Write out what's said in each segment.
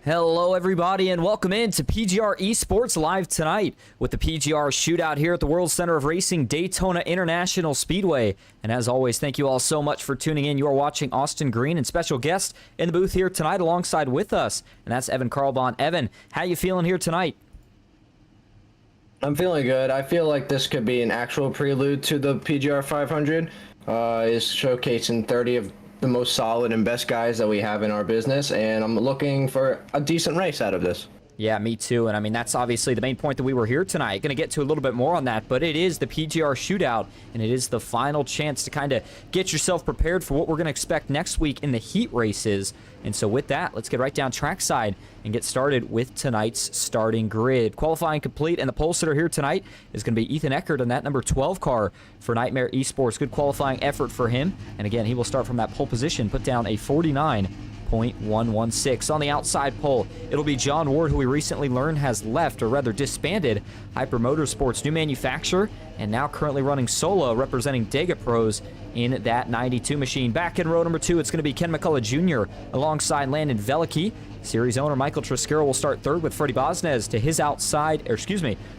Hello everybody and welcome in to PGR eSports live tonight with the PGR Shootout here at the World Center of Racing Daytona International Speedway. And as always, thank you all so much for tuning in. You are watching Austin Green and special guest in the booth here tonight alongside with us. And that's Evan Carlbon. Evan, how you feeling here tonight? I'm feeling good. I feel like this could be an actual prelude to the PGR 500. Is showcasing 30 of the most solid and best guys that we have in our business, and I'm looking for a decent race out of this. Yeah, me too. And I mean, that's obviously the main point that we were here tonight. Going to get to a little bit more on that, but it is the PGR Shootout, and it is the final chance to kind of get yourself prepared for what we're going to expect next week in the heat races. And so with that, let's get right down trackside and get started with tonight's starting grid. Qualifying complete, and the pole sitter here tonight is going to be Ethan Eckert in that number 12 car for Nightmare Esports. Good qualifying effort for him. And again, he will start from that pole position, put down a 49.116. On the outside pole, it'll be John Ward, who we recently learned has left, or rather disbanded, Hyper Motorsports' new manufacturer, and now currently running solo, representing Dega Pros in that 92 machine. Back in row number 2, it's going to be Ken McCullough Jr. alongside Landon Velicki. Series owner Michael Triscaro will start third with Freddie Bosnez to his outside,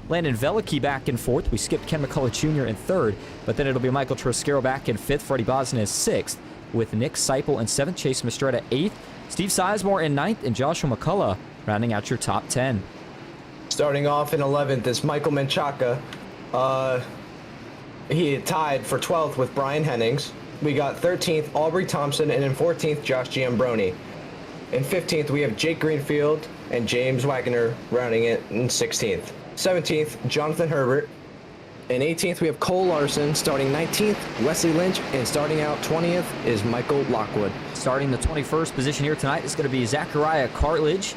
Landon Velicki back in fourth. We skipped Ken McCullough Jr. in third, but then it'll be Michael Triscaro back in fifth, Freddie Bosnez sixth, with Nick Seipel in seventh, Chase Mistretta eighth, Steve Sizemore in ninth, and Joshua McCullough rounding out your top 10. Starting off in 11th is Michael Menchaca. He tied for 12th with Brian Hennings. We got 13th Aubrey Thompson, and in 14th Josh Giambroni. In 15th we have Jake Greenfield and James Wagner rounding it in 16th. 17th Jonathan Herbert. In 18th we have Cole Larson. Starting 19th Wesley Lynch, and starting out 20th is Michael Lockwood. Starting the 21st position here tonight is going to be Zachariah Cartledge.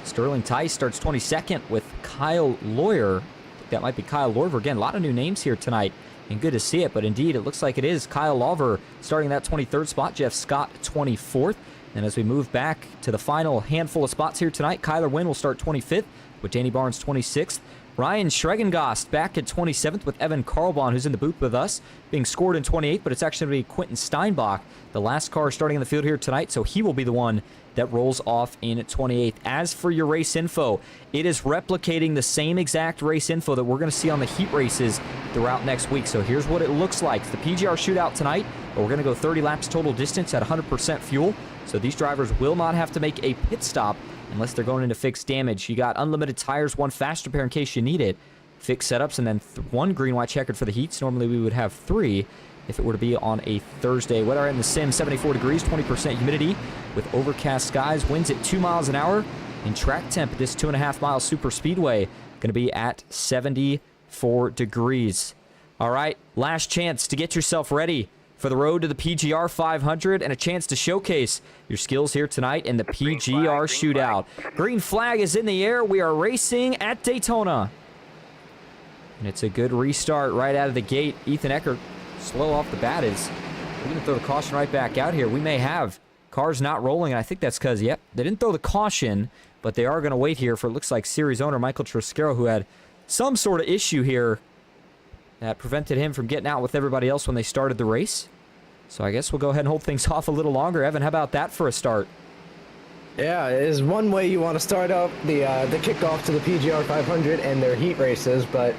Sterling Tice starts 22nd with Kyle Lawyer. I think that might be Kyle Lawver. Again, a lot of new names here tonight, and good to see it, but indeed it looks like it is Kyle Lawver starting that 23rd spot, Jeff Scott 24th. And as we move back to the final handful of spots here tonight, Kyler Wynn will start 25th with Danny Barnes 26th. Ryan Schregengast back at 27th with Evan Carlbon, who's in the booth with us, being scored in 28th, but it's actually going to be Quentin Steinbach, the last car starting in the field here tonight, so he will be the one that rolls off in 28th. As for your race info, it is replicating the same exact race info that we're going to see on the heat races throughout next week. So here's what it looks like. It's the PGR Shootout tonight, but we're going to go 30 laps total distance at 100% fuel. So these drivers will not have to make a pit stop unless they're going into fixed damage. You got unlimited tires, one fast repair in case you need it, fixed setups, and then one green-white-checkered for the heats. Normally we would have 3 if it were to be on a Thursday. Weather in the sim, 74 degrees, 20% humidity with overcast skies, winds at 2 miles an hour, and track temp at this 2.5-mile super speedway going to be at 74 degrees. All right, last chance to get yourself ready for the road to the PGR 500 and a chance to showcase your skills here tonight in the PGR Shootout. Green flag is in the air. We are racing at Daytona. And it's a good restart right out of the gate. Ethan Eckert slow off the bat is we're going to throw the caution right back out here. We may have cars not rolling, and I think that's because, yep, they didn't throw the caution, but they are going to wait here for, it looks like, series owner Michael Triscaro, who had some sort of issue here that prevented him from getting out with everybody else when they started the race. So I guess we'll go ahead and hold things off a little longer. Evan, how about that for a start? Yeah, it is one way you want to start up the kickoff to the PGR 500 and their heat races, but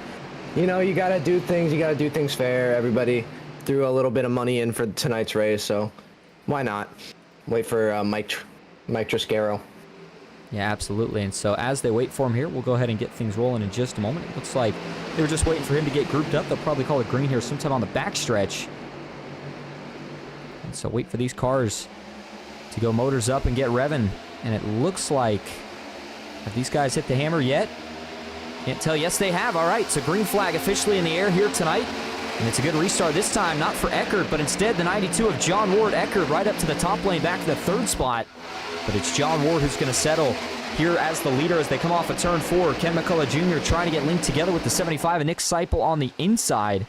you know, you got to do things fair. Everybody threw a little bit of money in for tonight's race, so why not wait for Mike Triscaro? Yeah, absolutely. And so as they wait for him here, we'll go ahead and get things rolling in just a moment. It looks like they were just waiting for him to get grouped up. They'll probably call it green here sometime on the backstretch. And so wait for these cars to go motors up and get revving. And it looks like, have these guys hit the hammer yet? Can't tell. Yes, they have. All right, so green flag officially in the air here tonight. And it's a good restart this time, not for Eckert, but instead the 92 of John Ward. Eckert right up to the top lane, back to the 3rd spot. But it's John Ward who's going to settle here as the leader as they come off of turn 4. Ken McCullough Jr. trying to get linked together with the 75 and Nick Seipel on the inside.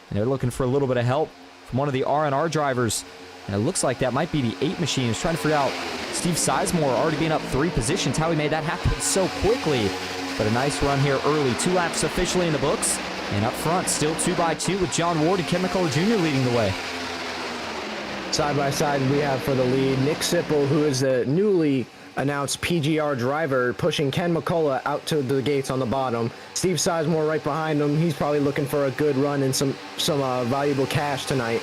And they're looking for a little bit of help from one of the R&R drivers. And it looks like that might be the 8 machine. He's trying to figure out Steve Sizemore already being up 3 positions, how he made that happen so quickly. But a nice run here early. 2 laps officially in the books. And up front, still 2x2 with John Ward and Ken McCullough Jr. leading the way. Side by side, we have for the lead Nick Seipel, who is a newly announced PGR driver pushing Ken McCullough out to the gates on the bottom. Steve Sizemore right behind him. He's probably looking for a good run and some valuable cash tonight.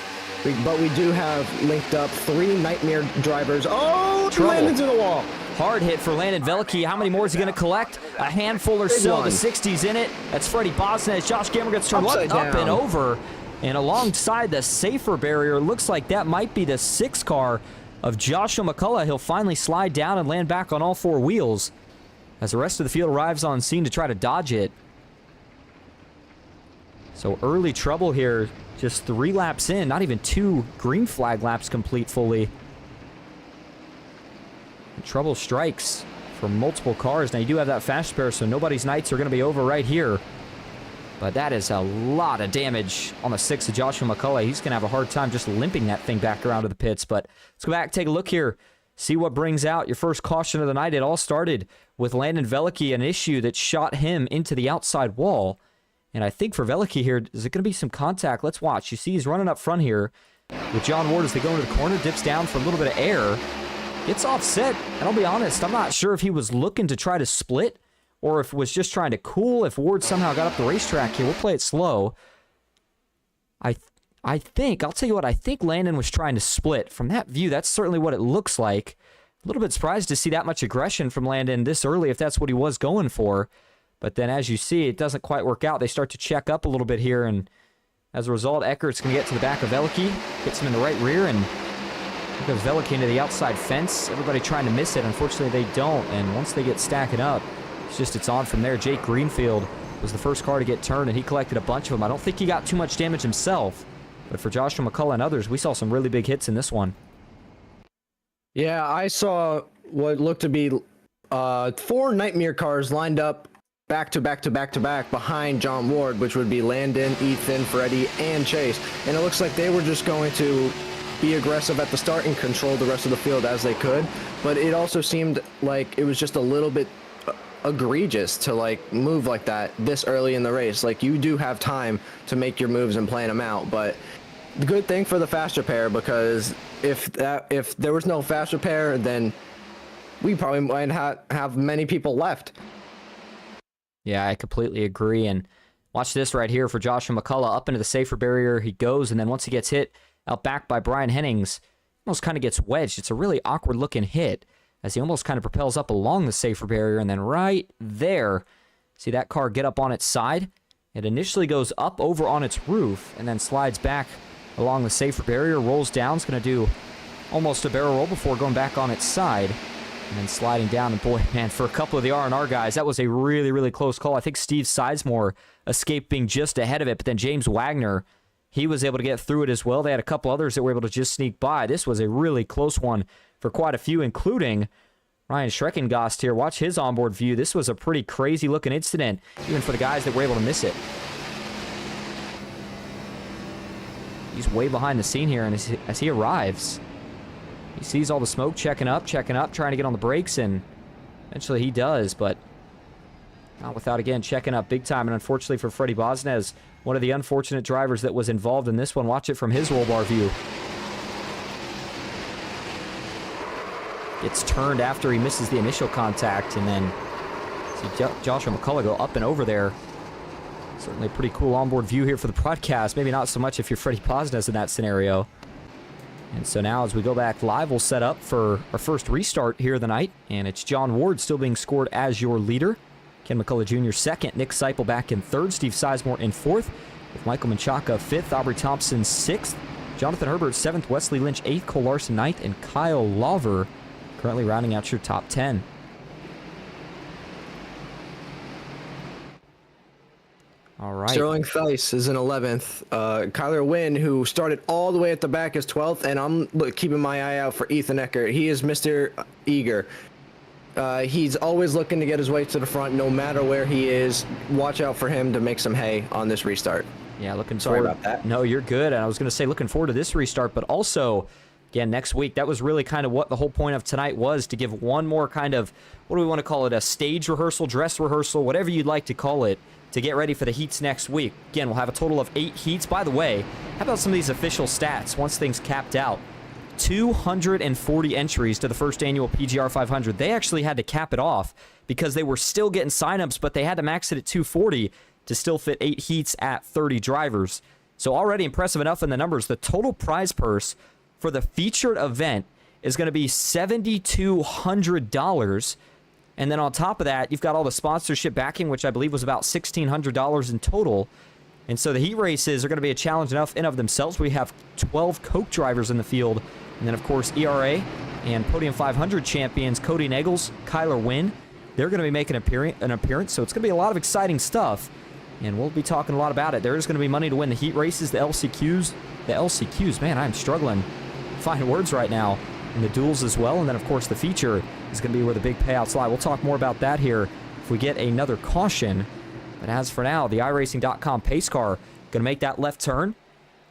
But we do have linked up 3 Nightmare drivers. Oh, landed to the wall. Hard hit for Landon Veliky. How many more is he going to collect? A handful or so. The 60's in it. That's Freddie Bosnez. Josh Gammer gets turned up and over. And alongside the safer barrier, looks like that might be the 6 car of Joshua McCullough. He'll finally slide down and land back on all 4 wheels as the rest of the field arrives on scene to try to dodge it. So early trouble here. Just 3 laps in, not even 2 green flag laps complete fully. And trouble strikes for multiple cars. Now you do have that fast pair, so nobody's nights are going to be over right here. But that is a lot of damage on the 6 of Joshua McCullough. He's going to have a hard time just limping that thing back around to the pits. But let's go back, take a look here, see what brings out your first caution of the night. It all started with Landon Veliky, an issue that shot him into the outside wall. And I think for Veliky here, is it going to be some contact? Let's watch. You see he's running up front here with John Ward as they go into the corner, dips down for a little bit of air, gets offset. And I'll be honest, I'm not sure if he was looking to try to split or if it was just trying to cool. If Ward somehow got up the racetrack here, we'll play it slow. I think, I'll tell you what, I think Landon was trying to split. From that view, that's certainly what it looks like. A little bit surprised to see that much aggression from Landon this early if that's what he was going for. But then as you see, it doesn't quite work out. They start to check up a little bit here, and as a result, Eckert's going to get to the back of Veliky, hits him in the right rear, and here goes Veliky into the outside fence. Everybody trying to miss it. Unfortunately, they don't, and once they get stacking up, it's on from there. Jake Greenfield was the first car to get turned, and he collected a bunch of them. I don't think he got too much damage himself, but for Joshua McCullough and others, we saw some really big hits in this one. Yeah, I saw what looked to be 4 Nightmare cars lined up back to back behind John Ward, which would be Landon, Ethan, Freddie, and Chase. And it looks like they were just going to be aggressive at the start and control the rest of the field as they could. But it also seemed like it was just a little bit egregious to like move like that this early in the race. Like, you do have time to make your moves and plan them out. But the good thing for the faster pair, because if there was no faster pair, then we probably might have many people left. Yeah, I completely agree. And watch this right here for Joshua McCullough. Up into the safer barrier he goes, and then once he gets hit out back by Brian Hennings, almost kind of gets wedged. It's a really awkward-looking hit as he almost kind of propels up along the safer barrier, and then right there, see that car get up on its side? It initially goes up over on its roof and then slides back along the safer barrier, rolls down. It's going to do almost a barrel roll before going back on its side. And then sliding down, and boy, man, for a couple of the R&R guys, that was a really, really close call. I think Steve Sizemore escaped being just ahead of it, but then James Wagner, he was able to get through it as well. They had a couple others that were able to just sneak by. This was a really close one for quite a few, including Ryan Schreckengast here. Watch his onboard view. This was a pretty crazy-looking incident, even for the guys that were able to miss it. He's way behind the scene here, and as he arrives, he sees all the smoke, checking up, trying to get on the brakes, and eventually he does, but not without, again, checking up big time. And unfortunately for Freddie Bosnez, one of the unfortunate drivers that was involved in this one. Watch it from his roll bar view. Gets turned after he misses the initial contact, and then see Joshua McCullough go up and over there. Certainly a pretty cool onboard view here for the broadcast. Maybe not so much if you're Freddie Bosnez in that scenario. And so now as we go back live, we'll set up for our first restart here of the night. And it's John Ward still being scored as your leader. Ken McCullough Jr. second. Nick Seipel back in third. Steve Sizemore in fourth. With Michael Menchaca fifth. Aubrey Thompson sixth. Jonathan Herbert seventh. Wesley Lynch eighth. Cole Larson ninth. And Kyle Lawver currently rounding out your top 10. All right. Sterling Theis is in 11th. Kyler Wynn, who started all the way at the back, is 12th. And I'm keeping my eye out for Ethan Eckert. He is Mr. Eager. He's always looking to get his way to the front, no matter where he is. Watch out for him to make some hay on this restart. Yeah, looking Sorry forward. about that. No, you're good. And I was going to say looking forward to this restart, but also, again, next week, that was really kind of what the whole point of tonight was, to give one more kind of, what do we want to call it, a stage rehearsal, dress rehearsal, whatever you'd like to call it, to get ready for the heats next week. Again, we'll have a total of 8 heats. By the way, how about some of these official stats once things capped out? 240 entries to the first annual PGR 500. They actually had to cap it off because they were still getting signups, but they had to max it at 240 to still fit 8 heats at 30 drivers. So already impressive enough in the numbers. The total prize purse for the featured event is going to be $7,200. And then on top of that, you've got all the sponsorship backing, which I believe was about $1,600 in total. And so the heat races are going to be a challenge enough in of themselves. We have 12 Coke drivers in the field. And then, of course, ERA and Podium 500 champions Cody Nagels, Kyler Wynn. They're going to be making an appearance. So it's going to be a lot of exciting stuff. And we'll be talking a lot about it. There is going to be money to win the heat races, the LCQs. The LCQs, man, I'm struggling to find words right now. And the duels as well. And then, of course, the feature is going to be where the big payouts lie. We'll talk more about that here if we get another caution. But as for now, the iRacing.com pace car going to make that left turn.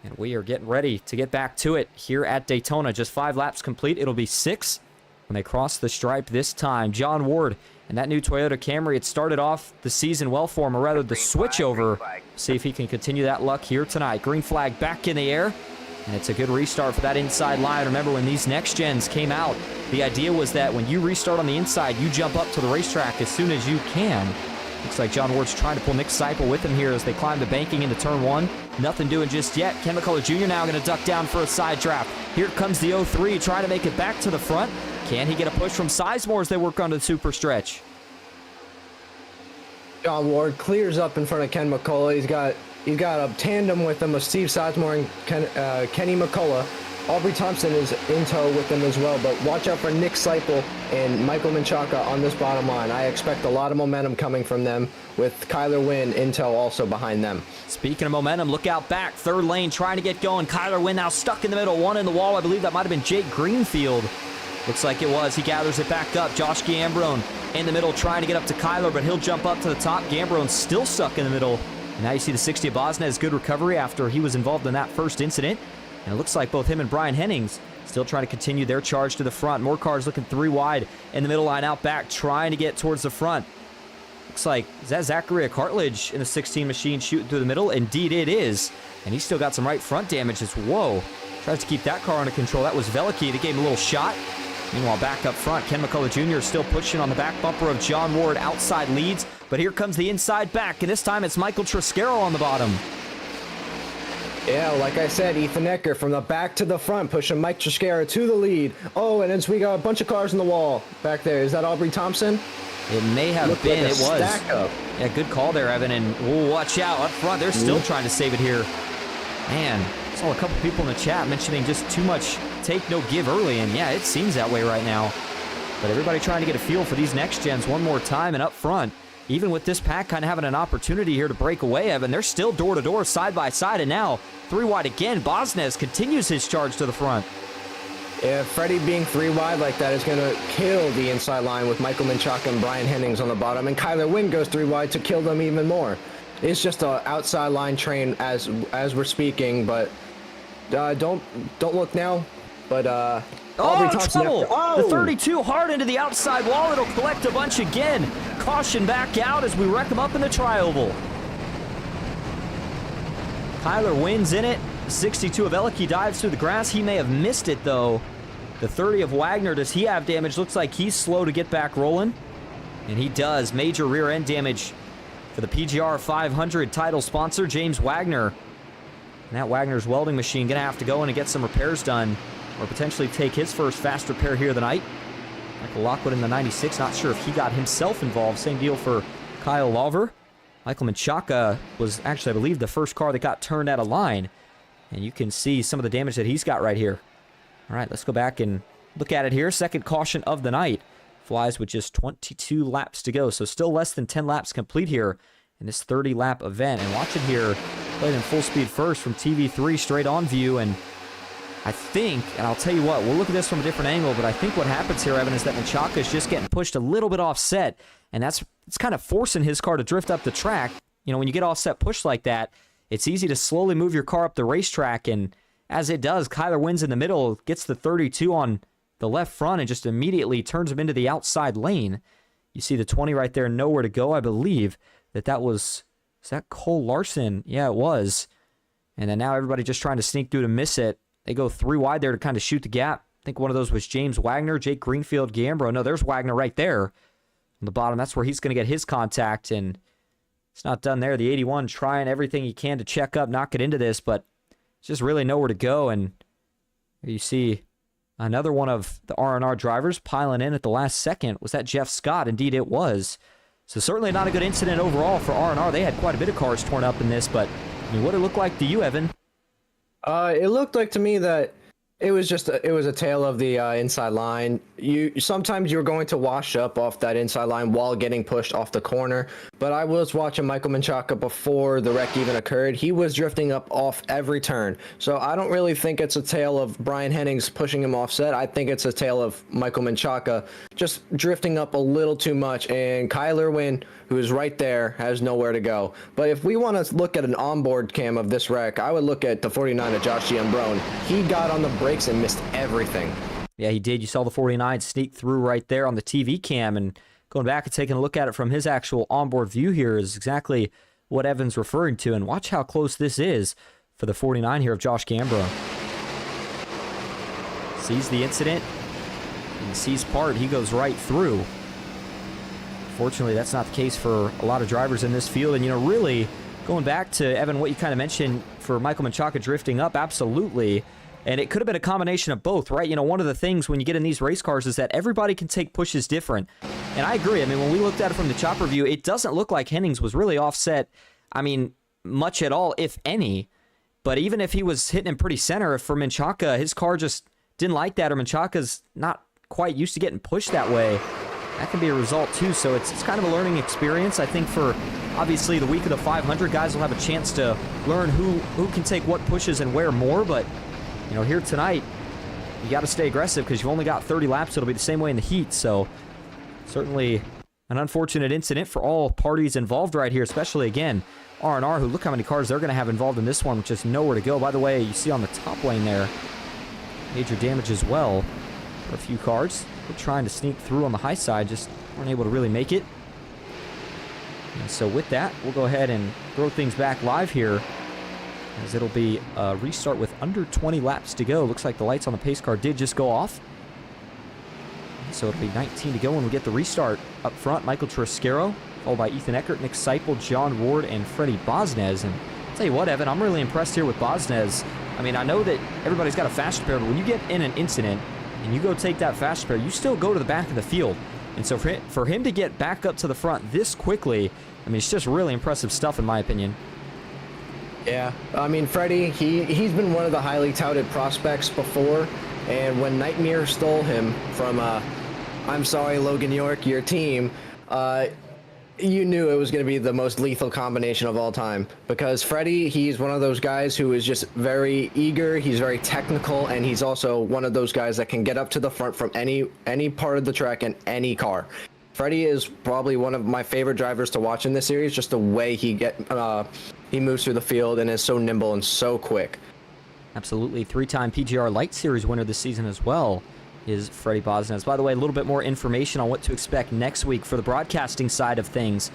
And we are getting ready to get back to it here at Daytona. Just 5 laps complete. It'll be 6 when they cross the stripe this time. John Ward and that new Toyota Camry, it started off the season well for him, or rather the switchover. See if he can continue that luck here tonight. Green flag back in the air. And it's a good restart for that inside line. Remember, when these next gens came out, the idea was that when you restart on the inside, you jump up to the racetrack as soon as you can. Looks like John Ward's trying to pull Nick Seipel with him here as they climb the banking into turn 1. Nothing doing just yet. Ken McCullough Jr. now going to duck down for a side draft. Here comes the 03 trying to make it back to the front. Can he get a push from Sizemore as they work onto the super stretch? John Ward clears up in front of Ken McCullough. He's got a tandem with him with Steve Sizemore and Kenny McCullough. Aubrey Thompson is in tow with them as well, but watch out for Nick Seipel and Michael Menchaca on this bottom line. I expect a lot of momentum coming from them with Kyler Wynn in tow also behind them. Speaking of momentum, look out back. Third lane trying to get going. Kyler Wynn now stuck in the middle. One in the wall. I believe that might have been Jake Greenfield. Looks like it was. He gathers it back up. Josh Gambrone in the middle trying to get up to Kyler, but he'll jump up to the top. Gambrone's still stuck in the middle. And now you see the 60 of Bosnez, good recovery after he was involved in that first incident. And it looks like both him and Brian Hennings still trying to continue their charge to the front. More cars looking 3 wide in the middle line out back, trying to get towards the front. Looks like, is that Zachariah Cartledge in the 16 machine shooting through the middle? Indeed it is. And he's still got some right front damage as whoa. Tries to keep that car under control. That was Veliky that gave him a little shot. Meanwhile, back up front, Ken McCullough Jr. is still pushing on the back bumper of John Ward. Outside leads, but here comes the inside back, and this time it's Michael Triscaro on the bottom. Yeah, like I said, Ethan Ecker from the back to the front, pushing Mike Triscaro to the lead. Oh, and as we got a bunch of cars in the wall back there. Is that Aubrey Thompson? It may have been. Like it was. Stack up. Yeah, good call there, Evan. And oh, watch out up front. They're still trying to save it here. Man, I saw a couple people in the chat mentioning just too much take, no give early. And yeah, it seems that way right now. But everybody trying to get a feel for these next gens one more time. And up front, even with this pack kind of having an opportunity here to break away, Evan, they're still door-to-door, side-by-side. And now 3 wide again. Bosnez continues his charge to the front. Yeah, Freddie being 3 wide like that is going to kill the inside line with Michael Menchaca and Brian Hennings on the bottom. And Kyler Wynn goes 3 wide to kill them even more. It's just an outside line train as we're speaking, but don't look now. But oh, trouble! Oh! The 32 hard into the outside wall. It'll collect a bunch again. Caution back out as we wreck them up in the tri-oval. Kyler Wynn's in it. 62 of Veliky dives through the grass. He may have missed it, though. The 30 of Wagner, does he have damage? Looks like he's slow to get back rolling. And he does. Major rear end damage for the PGR 500 title sponsor, James Wagner. And that Wagner's welding machine going to have to go in and get some repairs done, or potentially take his first fast repair here tonight. Michael Lockwood in the 96, not sure if he got himself involved. Same deal for Kyle Lawver. Michael Menchaca was actually, I believe, the first car that got turned out of line. And you can see some of the damage that he's got right here. All right, let's go back and look at it here. Second caution of the night. Flies with just 22 laps to go. So still less than 10 laps complete here in this 30-lap event. And watch it here, played in full speed first from TV3 straight on view. And I think, and I'll tell you what, we'll look at this from a different angle, but I think what happens here, Evan, is that Menchaca is just getting pushed a little bit offset. And it's kind of forcing his car to drift up the track. You know, when you get offset push like that, it's easy to slowly move your car up the racetrack. And as it does, Kyler Wynn's in the middle, gets the 32 on the left front and just immediately turns him into the outside lane. You see the 20 right there, nowhere to go. I believe that was that Cole Larson? Yeah, it was. And then now everybody just trying to sneak through to miss it. They go 3 wide there to kind of shoot the gap. I think one of those was James Wagner, Jake Greenfield, Gambro. No, there's Wagner right there on the bottom. That's where he's going to get his contact, and it's not done there. The 81 trying everything he can to check up, not get into this, but just really nowhere to go. And you see another one of the R&R drivers piling in at the last second. Was that Jeff Scott? Indeed it was. So certainly not a good incident overall for R&R. They had quite a bit of cars torn up in this, but I mean, what did it look like to you, Evan? It looked like to me that it was a tale of the inside line. Sometimes you're going to wash up off that inside line while getting pushed off the corner. But I was watching Michael Menchaca before the wreck even occurred. He was drifting up off every turn. So I don't really think it's a tale of Brian Hennings pushing him offset. I think it's a tale of Michael Menchaca just drifting up a little too much. And Kyle Irwin, who is right there, has nowhere to go. But if we want to look at an onboard cam of this wreck, I would look at the 49 of Josh Giambrone. He got on the brakes and missed everything. Yeah, he did. You saw the 49 sneak through right there on the TV cam, and going back and taking a look at it from his actual onboard view here is exactly what Evan's referring to. And watch how close this is for the 49 here of Josh Gambro. Sees the incident and sees part. He goes right through. Fortunately, that's not the case for a lot of drivers in this field. And, you know, really, going back to, Evan, what you kind of mentioned for Michael Menchaca drifting up, absolutely. And it could have been a combination of both, right? You know, one of the things when you get in these race cars is that everybody can take pushes different. And I agree. I mean, when we looked at it from the chopper view, it doesn't look like Hennings was really offset, I mean, much at all, if any. But even if he was hitting him pretty center, for Menchaca, his car just didn't like that, or Menchaca's not quite used to getting pushed that way. That can be a result, too. So it's kind of a learning experience. I think for, obviously, the week of the 500, guys will have a chance to learn who can take what pushes and where more. But, you know, here tonight, you got to stay aggressive because you've only got 30 laps. It'll be the same way in the heat. So certainly an unfortunate incident for all parties involved right here, especially, again, R&R, who look how many cars they're going to have involved in this one, with just nowhere to go. By the way, you see on the top lane there, major damage as well for a few cars. We're trying to sneak through on the high side, just weren't able to really make it. And so with that, we'll go ahead and throw things back live here, as it'll be a restart with under 20 laps to go. Looks like the lights on the pace car did just go off. So it'll be 19 to go when we get the restart. Up front, Michael Trasquero, followed by Ethan Eckert, Nick Seipel, John Ward, and Freddie Bosnez. And I'll tell you what, Evan, I'm really impressed here with Bosnez. I mean, I know that everybody's got a fast repair, but when you get in an incident and you go take that fast repair, you still go to the back of the field. And so for him to get back up to the front this quickly, I mean, it's just really impressive stuff in my opinion. Yeah, I mean, Freddie, he's been one of the highly touted prospects before, and when Nightmare stole him from, I'm sorry, Logan York, your team, you knew it was going to be the most lethal combination of all time, because Freddie, he's one of those guys who is just very eager, he's very technical, and he's also one of those guys that can get up to the front from any part of the track in any car. Freddie is probably one of my favorite drivers to watch in this series, just the way he moves through the field and is so nimble and so quick. Absolutely. Three-time PGR Light Series winner this season as well is Freddie Bosnez. By the way, a little bit more information on what to expect next week for the broadcasting side of things.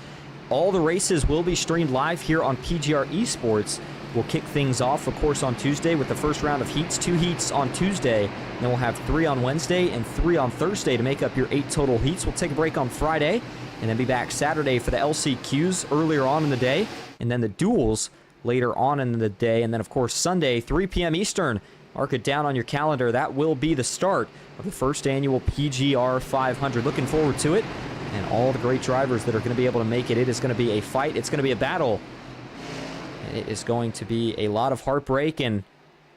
All the races will be streamed live here on PGR eSports. We'll kick things off, of course, on Tuesday with the first round of heats. 2 heats on Tuesday. Then we'll have 3 on Wednesday and 3 on Thursday to make up your 8 total heats. We'll take a break on Friday and then be back Saturday for the LCQs earlier on in the day, and then the duels later on in the day. And then, of course, Sunday, 3 p.m. Eastern. Mark it down on your calendar. That will be the start of the first annual PGR 500. Looking forward to it, and all the great drivers that are going to be able to make it. It is going to be a fight. It's going to be a battle. And it is going to be a lot of heartbreak and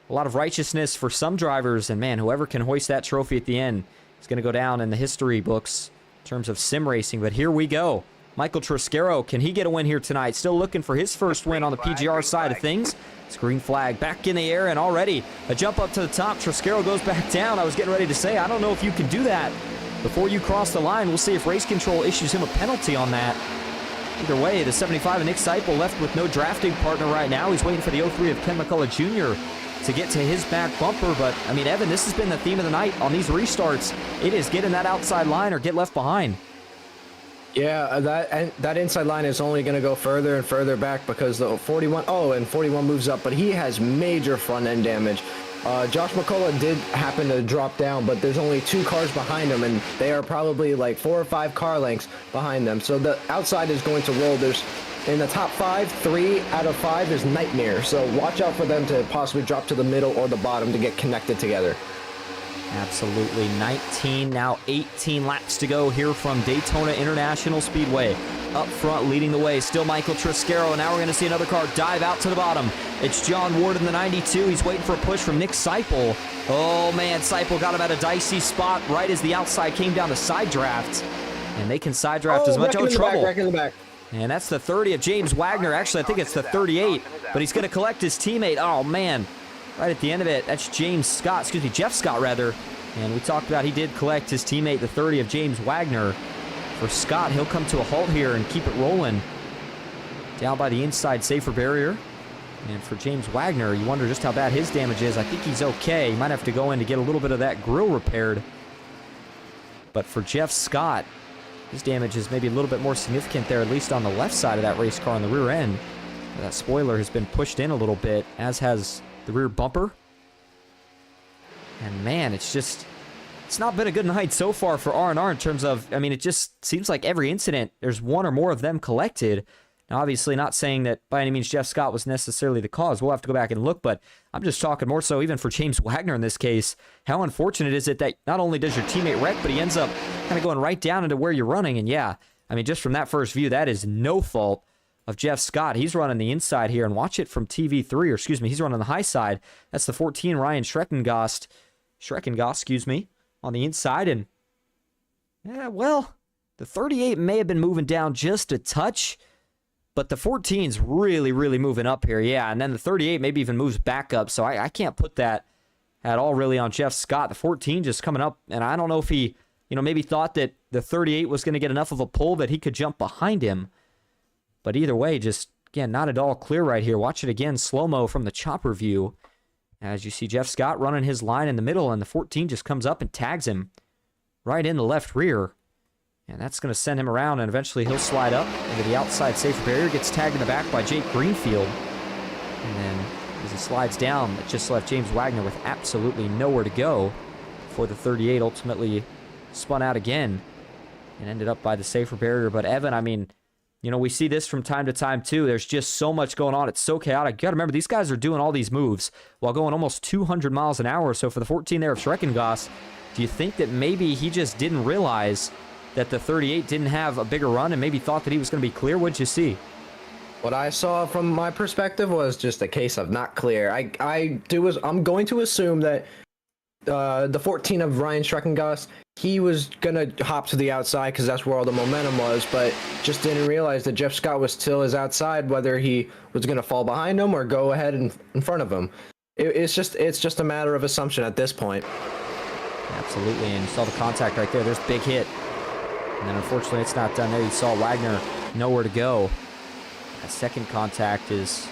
a lot of righteousness for some drivers. And, man, whoever can hoist that trophy at the end is going to go down in the history books in terms of sim racing. But here we go. Michael Trasquero, can he get a win here tonight? Still looking for his first win on the PGR side of things. It's green flag back in the air, and already a jump up to the top. Trasquero goes back down. I was getting ready to say, I don't know if you can do that before you cross the line. We'll see if race control issues him a penalty on that. Either way, the 75 of Nick Seipel left with no drafting partner right now. He's waiting for the 03 of Ken McCullough Jr. to get to his back bumper. But, I mean, Evan, this has been the theme of the night on these restarts. It is get in that outside line or get left behind. Yeah, that inside line is only going to go further and further back because the 41 moves up, but he has major front end damage. Josh McCullough did happen to drop down, but there's only 2 cars behind him, and they are probably like 4 or 5 car lengths behind them. So the outside is going to roll. There's in the top 5, 3 out of 5 is nightmare. So watch out for them to possibly drop to the middle or the bottom to get connected together. Absolutely. 19, now 18 laps to go here from Daytona International Speedway. Up front, leading the way, still Michael Triscaro, and now we're going to see another car dive out to the bottom. It's John Ward in the 92. He's waiting for a push from Nick Seipel. Oh, man, Seipel got him at a dicey spot right as the outside came down to side draft. And they can side draft as much. Oh, trouble. Back in the back. And that's the 30 of James Wagner. Actually, I think it's the 38, but he's going to collect his teammate. Oh, man. Right at the end of it, that's Jeff Scott, rather. And we talked about he did collect his teammate, the 30 of James Wagner. For Scott, he'll come to a halt here and keep it rolling. Down by the inside safer barrier. And for James Wagner, you wonder just how bad his damage is. I think he's okay. He might have to go in to get a little bit of that grill repaired. But for Jeff Scott, his damage is maybe a little bit more significant there, at least on the left side of that race car on the rear end. That spoiler has been pushed in a little bit, as has the rear bumper. And man, it's not been a good night so far for R&R in terms of, I mean, it just seems like every incident, there's one or more of them collected. Now, obviously not saying that by any means Jeff Scott was necessarily the cause. We'll have to go back and look, but I'm just talking more so even for James Wagner in this case. How unfortunate is it that not only does your teammate wreck, but he ends up kind of going right down into where you're running. And yeah, I mean, just from that first view, that is no fault of Jeff Scott. He's running the inside here, and watch it from TV3, or excuse me, he's running the high side. That's the 14, Ryan Schreckengost, on the inside. And yeah, well, the 38 may have been moving down just a touch, but the 14's really, really moving up here. Yeah, and then the 38 maybe even moves back up, so I can't put that at all really on Jeff Scott. The 14 just coming up, and I don't know if he, maybe thought that the 38 was going to get enough of a pull that he could jump behind him. But either way, just, again, not at all clear right here. Watch it again, slow-mo from the chopper view. As you see Jeff Scott running his line in the middle, and the 14 just comes up and tags him right in the left rear. And that's going to send him around, and eventually he'll slide up into the outside safer barrier, gets tagged in the back by Jake Greenfield. And then as he slides down, it just left James Wagner with absolutely nowhere to go before the 38 ultimately spun out again and ended up by the safer barrier. But Evan, I mean, we see this from time to time too. There's just so much going on. It's so chaotic. You got to remember, these guys are doing all these moves while going almost 200 miles an hour. So for the 14 there of Schreckengost, do you think that maybe he just didn't realize that the 38 didn't have a bigger run and maybe thought that he was going to be clear? What'd you see? What I saw from my perspective was just a case of not clear. I'm going to assume that the 14 of Ryan Schreckengost, he was going to hop to the outside because that's where all the momentum was, but just didn't realize that Jeff Scott was still his outside, whether he was going to fall behind him or go ahead in front of him. It's just a matter of assumption at this point. Absolutely, and you saw the contact right there. There's a big hit. And then unfortunately it's not done there. You saw Wagner nowhere to go. That second contact is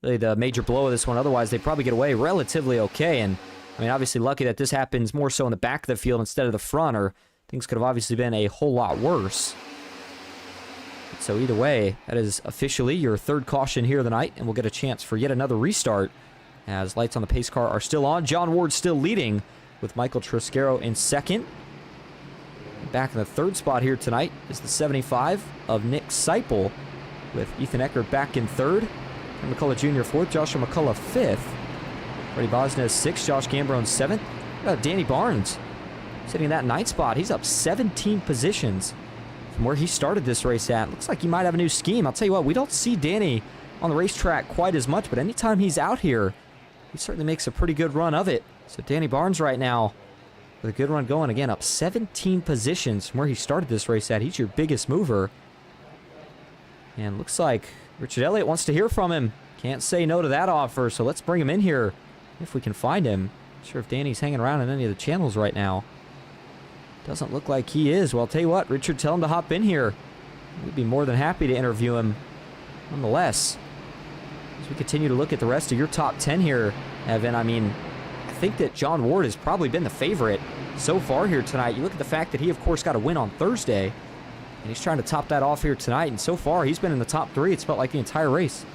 really the major blow of this one. Otherwise, they probably get away relatively okay. And I mean, obviously lucky that this happens more so in the back of the field instead of the front, or things could have obviously been a whole lot worse. So either way, that is officially your third caution here of the night, and we'll get a chance for yet another restart as lights on the pace car are still on. John Ward still leading with Michael Triscaro in second. Back in the third spot here tonight is the 75 of Nick Seipel, with Ethan Eckert back in third, and McCullough Jr. fourth, Joshua McCullough fifth, Freddie Bosnez sixth, Josh Gambrone seventh. Danny Barnes sitting in that ninth spot. He's up 17 positions from where he started this race at. Looks like he might have a new scheme. I'll tell you what, we don't see Danny on the racetrack quite as much, but anytime he's out here, he certainly makes a pretty good run of it. So Danny Barnes right now with a good run going. Again, up 17 positions from where he started this race at. He's your biggest mover. And looks like Richard Elliott wants to hear from him. Can't say no to that offer, so let's bring him in here if we can find him. Not sure if Danny's hanging around in any of the channels right now. Doesn't look like he is. Well, I'll tell you what, Richard, tell him to hop in here. We'd be more than happy to interview him nonetheless. As we continue to look at the rest of your top 10 here, Evan, I mean, I think that John Ward has probably been the favorite so far here tonight. You look at the fact that he, of course, got a win on Thursday, and he's trying to top that off here tonight, and so far he's been in the top three. It's felt like the entire race.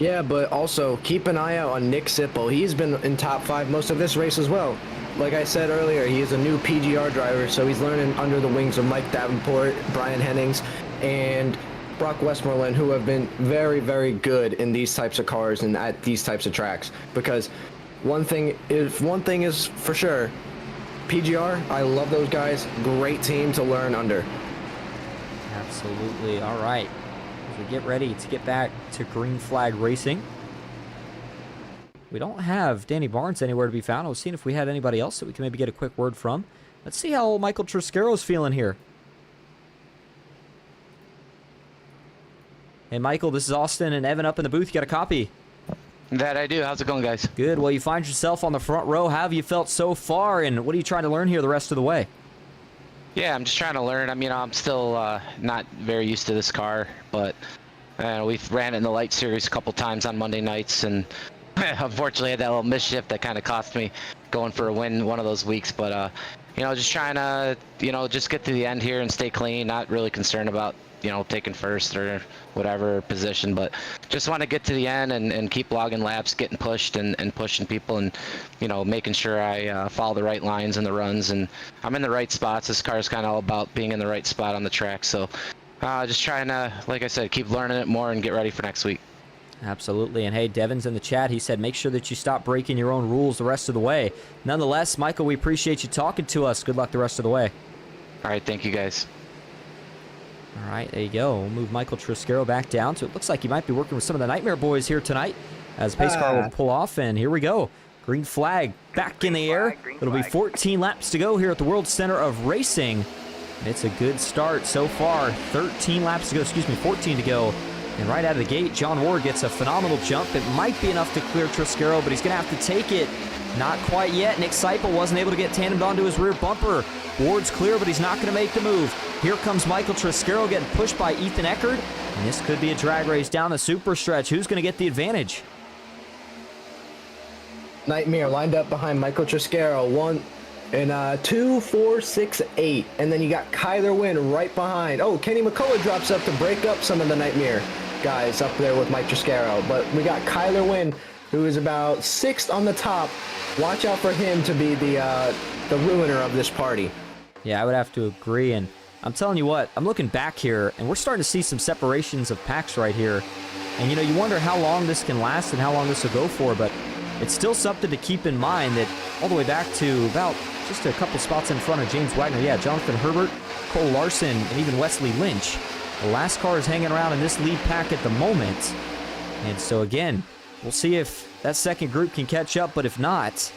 Yeah, but also keep an eye out on Nick Sipple. He's been in top 5 most of this race as well. Like I said earlier, he is a new PGR driver, so he's learning under the wings of Mike Davenport, Brian Hennings, and Brock Westmoreland, who have been very, very good in these types of cars and at these types of tracks. Because one thing is for sure, PGR, I love those guys. Great team to learn under. Absolutely. All right. As we get ready to get back to green flag racing. We don't have Danny Barnes anywhere to be found. I was seeing if we had anybody else that we can maybe get a quick word from. Let's see how Michael Triscaro's feeling here. Hey, Michael, this is Austin and Evan up in the booth. You got a copy? That I do. How's it going, guys? Good. Well, you find yourself on the front row. How have you felt so far, and what are you trying to learn here the rest of the way? Yeah, I'm just trying to learn. I mean, I'm still not very used to this car, but we've ran it in the light series a couple times on Monday nights, and unfortunately, I had that little misshift that kind of cost me going for a win one of those weeks. But just trying to just get to the end here and stay clean. Not really concerned about taking first or whatever position, but just want to get to the end and keep logging laps, getting pushed and pushing people, and making sure I follow the right lines and the runs, and I'm in the right spots. This car is kind of all about being in the right spot on the track, so just trying to, like I said, keep learning it more and get ready for next week. Absolutely. And hey, Devin's in the chat. He said make sure that you stop breaking your own rules the rest of the way. Nonetheless, Michael, we appreciate you talking to us. Good luck the rest of the way. All right, thank you, guys. All right, there you go. We'll move Michael Triscaro back down. So it looks like he might be working with some of the Nightmare Boys here tonight as pace car will pull off. And here we go. Green flag back in the air. It'll be 14 laps to go here at the World Center of Racing. And it's a good start so far. 13 laps to go, 14 to go. And right out of the gate, John Ward gets a phenomenal jump. It might be enough to clear Triscaro, but he's going to have to take it. Not quite yet. Nick Seipel wasn't able to get tandemed onto his rear bumper. Ward's clear, but he's not going to make the move. Here comes Michael Triscaro getting pushed by Ethan Eckert. And this could be a drag race down the super stretch. Who's going to get the advantage? Nightmare lined up behind Michael Triscaro. 2, 4, 6, 8. And then you got Kyler Wynn right behind. Oh, Kenny McCullough drops up to break up some of the Nightmare guys up there with Mike Triscaro. But we got Kyler Wynn, who is about 6th on the top. Watch out for him to be the ruiner of this party. Yeah, I would have to agree. And I'm telling you what, I'm looking back here, and we're starting to see some separations of packs right here. And, you wonder how long this can last and how long this will go for, but it's still something to keep in mind that all the way back to about just a couple spots in front of James Wagner. Yeah, Jonathan Herbert, Cole Larson, and even Wesley Lynch. The last car is hanging around in this lead pack at the moment. And so, again, we'll see if that second group can catch up, but if not,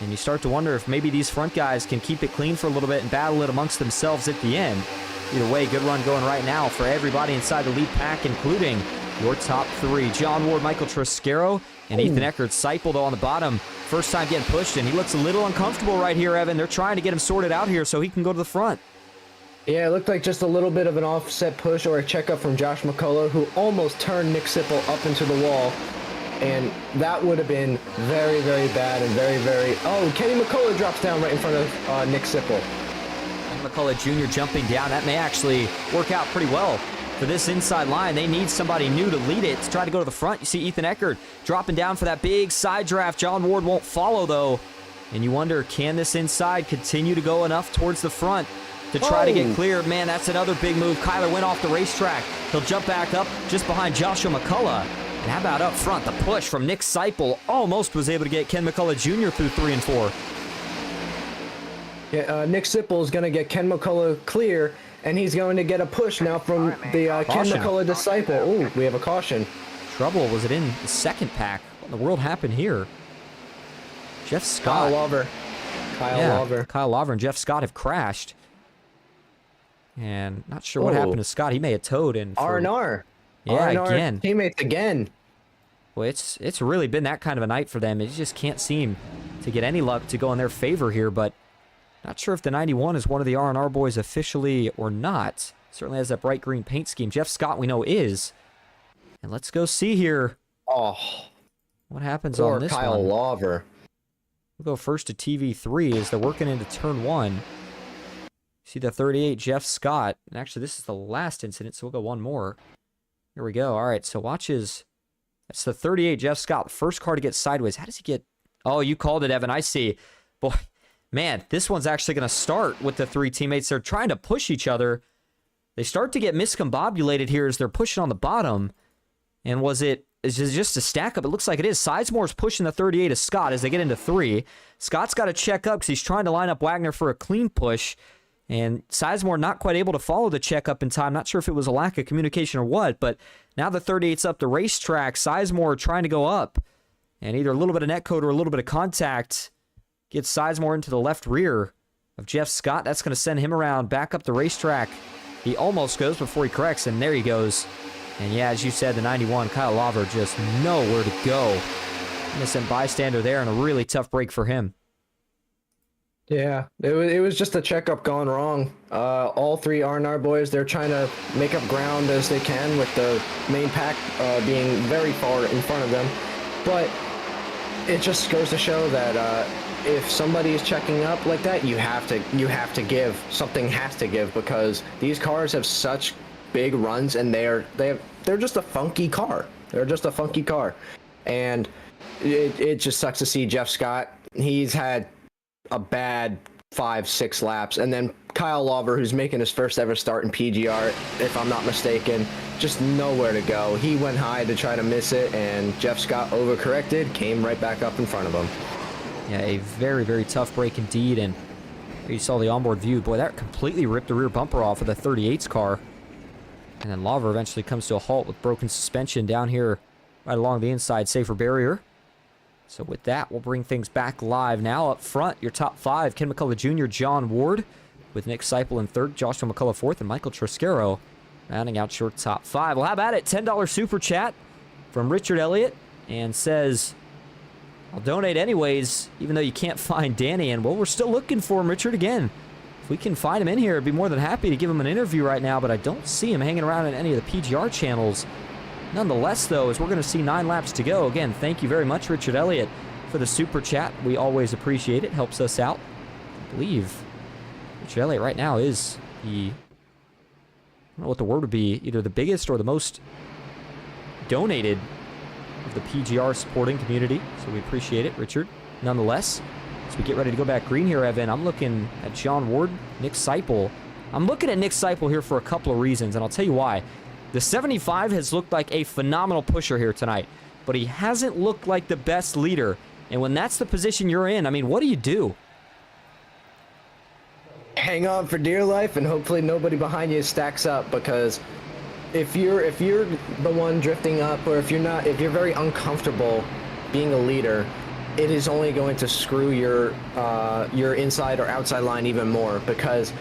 and you start to wonder if maybe these front guys can keep it clean for a little bit and battle it amongst themselves at the end. Either way, good run going right now for everybody inside the lead pack, including your top 3. John Ward, Michael Triscaro, and Ethan Eckert. Seipel, though, on the bottom. First time getting pushed, and he looks a little uncomfortable right here, Evan. They're trying to get him sorted out here so he can go to the front. Yeah, it looked like just a little bit of an offset push or a checkup from Josh McCullough, who almost turned Nick Sipple up into the wall. And that would have been very, very bad and very, very... Oh, Kenny McCullough drops down right in front of Nick Sipple. And McCullough Jr. jumping down. That may actually work out pretty well for this inside line. They need somebody new to lead it, to try to go to the front. You see Ethan Eckert dropping down for that big side draft. John Ward won't follow, though. And you wonder, can this inside continue to go enough towards the front to try to get clear? Man, that's another big move. Kyler went off the racetrack. He'll jump back up just behind Joshua McCullough. And how about up front? The push from Nick Seipel almost was able to get Ken McCullough Jr. through 3 and 4. Yeah, Nick Sipple is going to get Ken McCullough clear, and he's going to get a push now from the Ken McCullough disciple. Oh, we have a caution. Trouble. Was it in the second pack? What in the world happened here? Jeff Scott. Kyle Lawver and Jeff Scott have crashed. And not sure what happened to Scott. He may have towed in. R&R. Yeah, R&R again. Teammates again. Well, it's really been that kind of a night for them. It just can't seem to get any luck to go in their favor here, but not sure if the 91 is one of the R&R boys officially or not. Certainly has that bright green paint scheme. Jeff Scott, we know, is. And let's go see here. Oh, what happens on this Kyle one. Lawver. We'll go first to TV3 as they're working into turn 1. See the 38, Jeff Scott. And actually, this is the last incident, so we'll go one more. Here we go. All right, so watch as That's the 38, Jeff Scott. First car to get sideways. How does he get... Oh, you called it, Evan. I see. Boy, man, this one's actually going to start with the 3 teammates. They're trying to push each other. They start to get miscombobulated here as they're pushing on the bottom. And is it just a stack up? It looks like it is. Sizemore's pushing the 38 of Scott as they get into 3. Scott's got to check up because he's trying to line up Wagner for a clean push. And Sizemore not quite able to follow the checkup in time. Not sure if it was a lack of communication or what, but now the 38's up the racetrack. Sizemore trying to go up. And either a little bit of netcode or a little bit of contact gets Sizemore into the left rear of Jeff Scott. That's going to send him around back up the racetrack. He almost goes before he corrects, and there he goes. And yeah, as you said, the 91, Kyle Lawver, just nowhere to go. Innocent bystander there, and a really tough break for him. Yeah, it was just a checkup gone wrong. All 3 R&R boys, they're trying to make up ground as they can with the main pack being very far in front of them. But it just goes to show that if somebody is checking up like that, you have to give. Something has to give because these cars have such big runs and they're just a funky car. They're just a funky car. And it just sucks to see Jeff Scott. He's had a bad 5-6 laps, and then Kyle Lawver, who's making his first ever start in PGR, if I'm not mistaken, just nowhere to go. He went high to try to miss it, and Jeff Scott overcorrected, came right back up in front of him. Yeah, a very, very tough break indeed, and you saw the onboard view. Boy, that completely ripped the rear bumper off of the 38's car. And then Lawver eventually comes to a halt with broken suspension down here right along the inside safer barrier. So with that, we'll bring things back live now. Up front, your top 5, Ken McCullough Jr., John Ward, with Nick Seipel in 3rd, Joshua McCullough 4th, and Michael Triscaro rounding out your top 5. Well, how about it? $10 super chat from Richard Elliott, and says, I'll donate anyways, even though you can't find Danny. And, well, we're still looking for him, Richard, again. If we can find him in here, I'd be more than happy to give him an interview right now, but I don't see him hanging around in any of the PGR channels. Nonetheless, though, as we're going to see 9 laps to go, again, thank you very much, Richard Elliott, for the super chat. We always appreciate it. Helps us out. I believe Richard Elliott right now is the, I don't know what the word would be, either the biggest or the most donated of the PGR supporting community. So we appreciate it, Richard. Nonetheless, as we get ready to go back green here, Evan, I'm looking at John Ward, Nick Seipel. I'm looking at Nick Seipel here for a couple of reasons, and I'll tell you why. The 75 has looked like a phenomenal pusher here tonight, but he hasn't looked like the best leader. And when that's the position you're in, I mean, what do you do? Hang on for dear life, and hopefully nobody behind you stacks up, because if you're the one drifting up, or if you're very uncomfortable being a leader, it is only going to screw your inside or outside line even more, because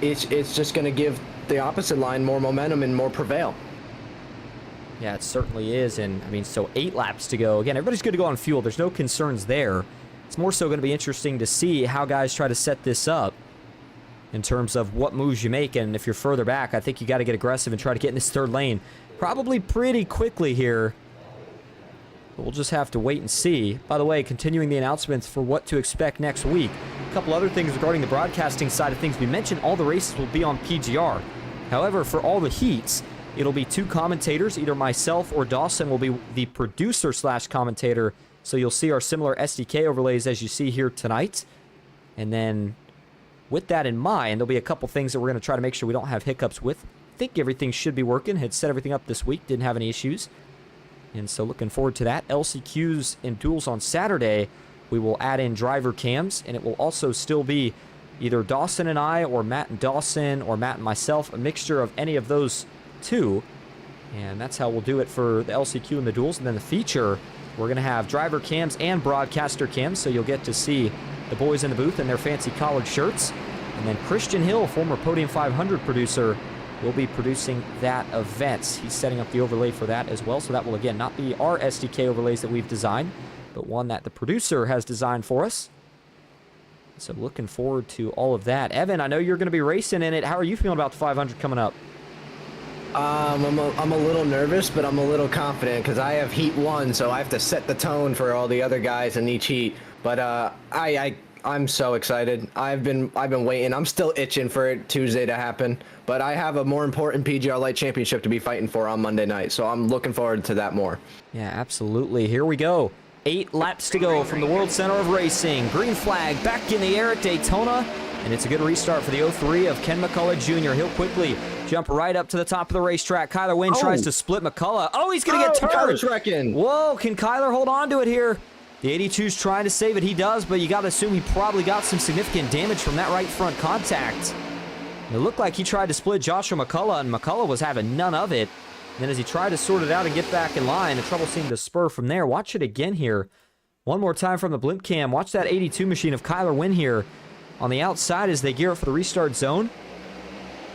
it's just going to give the opposite line more momentum and more prevail. Yeah, it certainly is. And I mean, so 8 laps to go. Again, everybody's good to go on fuel. There's no concerns there. It's more so going to be interesting to see how guys try to set this up in terms of what moves you make. And if you're further back, I think you got to get aggressive and try to get in this 3rd lane probably pretty quickly here. But we'll just have to wait and see. By the way, continuing the announcements for what to expect next week. A couple other things regarding the broadcasting side of things. We mentioned all the races will be on PGR. However, for all the heats, it'll be 2 commentators. Either myself or Dawson will be the producer/commentator. So you'll see our similar SDK overlays as you see here tonight. And then with that in mind, there'll be a couple things that we're going to try to make sure we don't have hiccups with. I think everything should be working. Had set everything up this week. Didn't have any issues. And so looking forward to that. LCQs and duels on Saturday. We will add in driver cams. And it will also still be either Dawson and I, or Matt and Dawson, or Matt and myself. A mixture of any of those 2. And that's how we'll do it for the LCQ and the duels. And then the feature, we're going to have driver cams and broadcaster cams. So you'll get to see the boys in the booth in their fancy collared shirts. And then Christian Hill, former Podium 500 producer, will be producing that event. He's setting up the overlay for that as well. So that will, again, not be our SDK overlays that we've designed, but one that the producer has designed for us. So looking forward to all of that. Evan, I know you're going to be racing in it. How are you feeling about the 500 coming up? I'm a little nervous, but I'm a little confident because I have heat 1, so I have to set the tone for all the other guys in each heat. But I'm so excited. I've been waiting. I'm still itching for it Tuesday to happen, but I have a more important PGR Light Championship to be fighting for on Monday night, so I'm looking forward to that more. Yeah, absolutely. Here we go. 8 laps to go from the World Center of Racing. Green flag back in the air at Daytona, and it's a good restart for the 03 of Ken McCullough Jr. He'll quickly jump right up to the top of the racetrack. Kyler Wynn tries to split McCullough. Oh, he's going to get turned. Kyler's wrecking. Whoa, can Kyler hold on to it here? The 82's trying to save it. He does, but you got to assume he probably got some significant damage from that right front contact. It looked like he tried to split Joshua McCullough, and McCullough was having none of it. And then as he tried to sort it out and get back in line, the trouble seemed to spur from there. Watch it again here. One more time from the blimp cam. Watch that 82 machine of Kyler Wynn here on the outside as they gear up for the restart zone.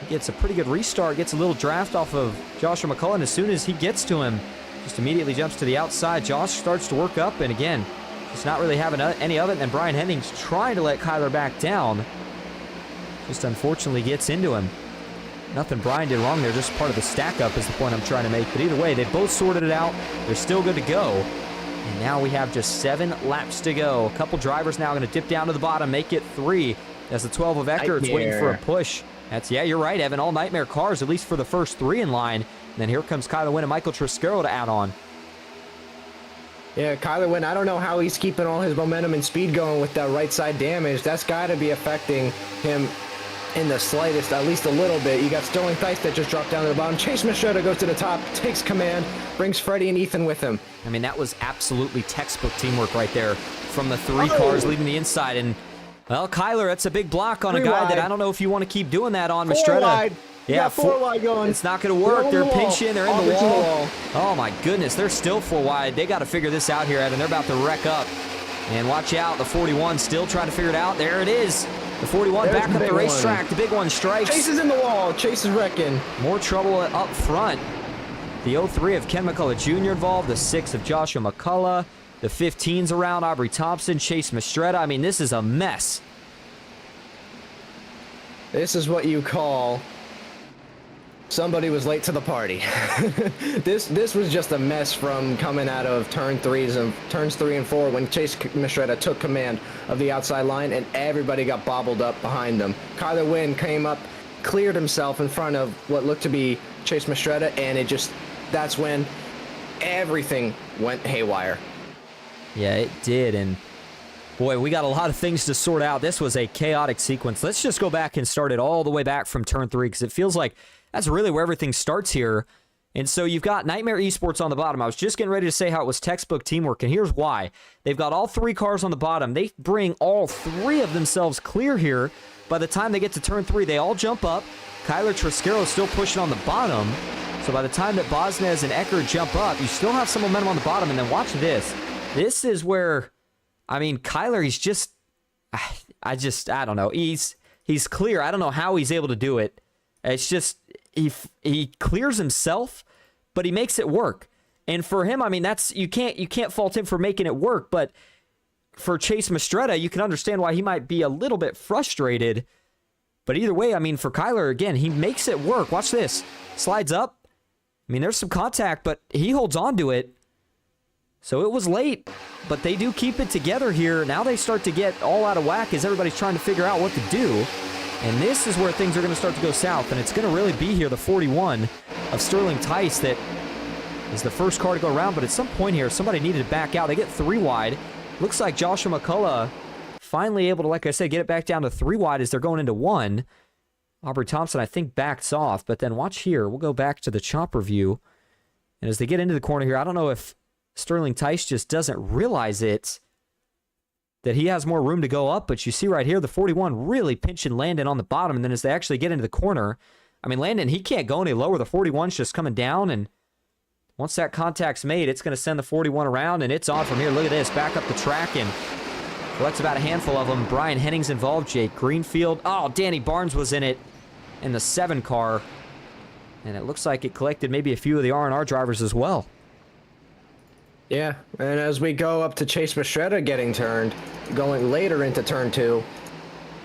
He gets a pretty good restart, gets a little draft off of Joshua McCullough, and as soon as he gets to him, just immediately jumps to the outside. Josh starts to work up, and again, just not really having any of it. And Brian Hennings trying to let Kyler back down. Just unfortunately gets into him. Nothing Brian did wrong there, just part of the stack up is the point I'm trying to make. But either way, they both sorted it out. They're still good to go. And now we have just 7 laps to go. A couple drivers now going to dip down to the bottom, make it 3. As the 12 of Eckert's waiting for a push. Yeah, you're right, Evan. All nightmare cars, at least for the first 3 in line. And then here comes Kyler Wynn and Michael Triscaro to add on. Yeah, Kyler Wynn, I don't know how he's keeping all his momentum and speed going with that right side damage. That's got to be affecting him in the slightest, at least a little bit. You got Sterling Theis that just dropped down to the bottom. Chase Mastretta goes to the top, takes command, brings Freddie and Ethan with him. I mean, that was absolutely textbook teamwork right there from the 3 cars leading the inside. And, well, Kyler, that's a big block on a guy that I don't know if you want to keep doing that on. Mastretta. Yeah, 4 wide going. It's not going to work. They're pinching. They're in the wall. Oh, my goodness. They're still 4 wide. They got to figure this out here, Evan. They're about to wreck up. And watch out. The 41 still trying to figure it out. There it is. The 41 back up the racetrack. The big one strikes. Chase is in the wall. Chase is wrecking. More trouble up front. The 03 of Ken McCullough Jr. involved. The 6 of Joshua McCullough. The 15s around Aubrey Thompson, Chase Mastretta. I mean, this is a mess. This is what you call somebody was late to the party. This was just a mess from coming out of turns 3 and 4 when Chase Mastretta took command of the outside line and everybody got bobbled up behind them. Kyler Wynn came up, cleared himself in front of what looked to be Chase Mastretta, and that's when everything went haywire. Yeah, it did, and boy, we got a lot of things to sort out. This was a chaotic sequence. Let's just go back and start it all the way back from turn 3 because it feels like that's really where everything starts here. And so you've got Nightmare Esports on the bottom. I was just getting ready to say how it was textbook teamwork, and here's why. They've got all 3 cars on the bottom. They bring all 3 of themselves clear here. By the time they get to turn 3, they all jump up. Kyler Triscaro is still pushing on the bottom. So by the time that Bosnez and Eckert jump up, you still have some momentum on the bottom. And then watch this. This is where, I mean, Kyler, he's just, I don't know. He's clear. I don't know how he's able to do it. It's just, he clears himself, but he makes it work. And for him, I mean, you can't fault him for making it work, but for Chase Mastretta, you can understand why he might be a little bit frustrated. But either way, I mean, for Kyler, again, he makes it work. Watch this. Slides up. I mean, there's some contact, but he holds on to it. So it was late, but they do keep it together here. Now they start to get all out of whack as everybody's trying to figure out what to do. And this is where things are going to start to go south, and it's going to really be here, the 41 of Sterling Theis that is the first car to go around, but at some point here, somebody needed to back out. They get 3 wide. Looks like Joshua McCullough finally able to, like I said, get it back down to 3 wide as they're going into 1. Aubrey Thompson, I think, backs off, but then watch here. We'll go back to the chopper view, and as they get into the corner here, I don't know if Sterling Theis just doesn't realize it, that he has more room to go up, but you see right here, the 41 really pinching Landon on the bottom, and then as they actually get into the corner, I mean, Landon, he can't go any lower. The 41's just coming down, and once that contact's made, it's going to send the 41 around, and it's on from here. Look at this, back up the track, and well, that's about a handful of them. Brian Hennings involved, Jake Greenfield. Oh, Danny Barnes was in it in the 7 car, and it looks like it collected maybe a few of the R&R drivers as well. Yeah, and as we go up to Chase Mastretta getting turned, going later into turn 2,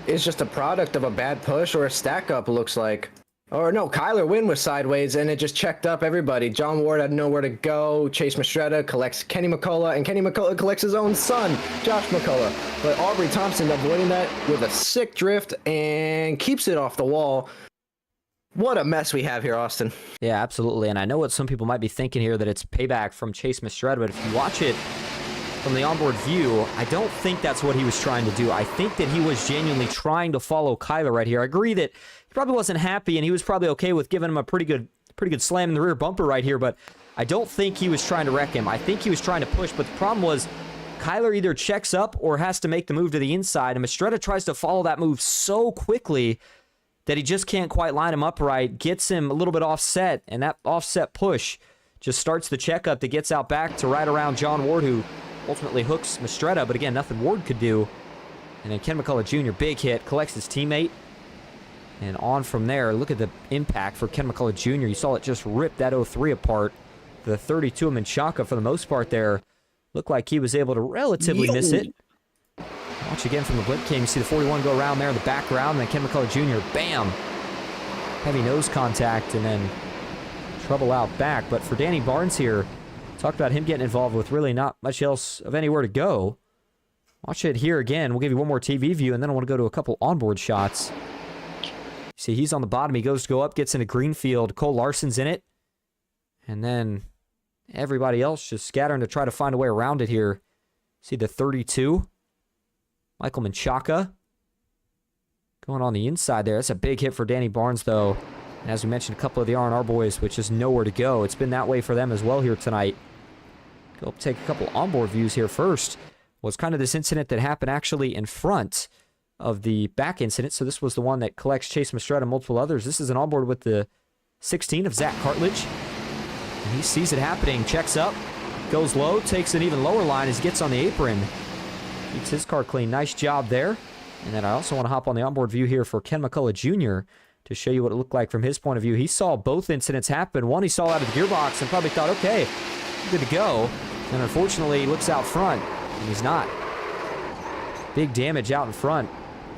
it's just a product of a bad push or a stack up, looks like. Or no, Kyler Wynn was sideways, and it just checked up everybody. John Ward had nowhere to go. Chase Mastretta collects Kenny McCullough, and Kenny McCullough collects his own son, Josh McCullough. But Aubrey Thompson avoiding that with a sick drift and keeps it off the wall. What a mess we have here, Austin. Yeah, absolutely. And I know what some people might be thinking here, that it's payback from Chase Mastretta, but if you watch it from the onboard view, I don't think that's what he was trying to do. I think that he was genuinely trying to follow Kyler right here. I agree that he probably wasn't happy, and he was probably okay with giving him a pretty good slam in the rear bumper right here, but I don't think he was trying to wreck him. I think he was trying to push, but the problem was Kyler either checks up or has to make the move to the inside, and Mastretta tries to follow that move so quickly that he just can't quite line him up right, gets him a little bit offset, and that offset push just starts the checkup that gets out back to right around John Ward, who ultimately hooks Mastretta, but again, nothing Ward could do. And then Ken McCullough Jr., big hit, collects his teammate, and on from there. Look at the impact for Ken McCullough Jr. You saw it just rip that 03 apart. The 32 of Menchaca, for the most part there, looked like he was able to relatively miss it. Watch again from the Blimp King. You see the 41 go around there in the background, and then Ken McCullough Jr., bam! Heavy nose contact, and then trouble out back. But for Danny Barnes here, talked about him getting involved with really not much else of anywhere to go. Watch it here again. We'll give you one more TV view, and then I want to go to a couple onboard shots. See, he's on the bottom. He goes to go up, gets into Greenfield. Cole Larson's in it. And then everybody else just scattering to try to find a way around it here. See the 32. Michael Menchaca going on the inside there. That's a big hit for Danny Barnes, though. And as we mentioned, a couple of the R&R boys, which is nowhere to go. It's been that way for them as well here tonight. Go take a couple onboard views here first. Was kind of this incident that happened actually in front of the back incident. So this was the one that collects Chase Mastretta and multiple others. This is an onboard with the 16 of Zach Cartledge. And he sees it happening, checks up, goes low, takes an even lower line as he gets on the apron. Keeps his car clean. Nice job there. And then I also want to hop on the onboard view here for Ken McCullough Jr. to show you what it looked like from his point of view. He saw both incidents happen. One he saw out of the gearbox and probably thought, okay, good to go. And unfortunately, he looks out front, and he's not. Big damage out in front.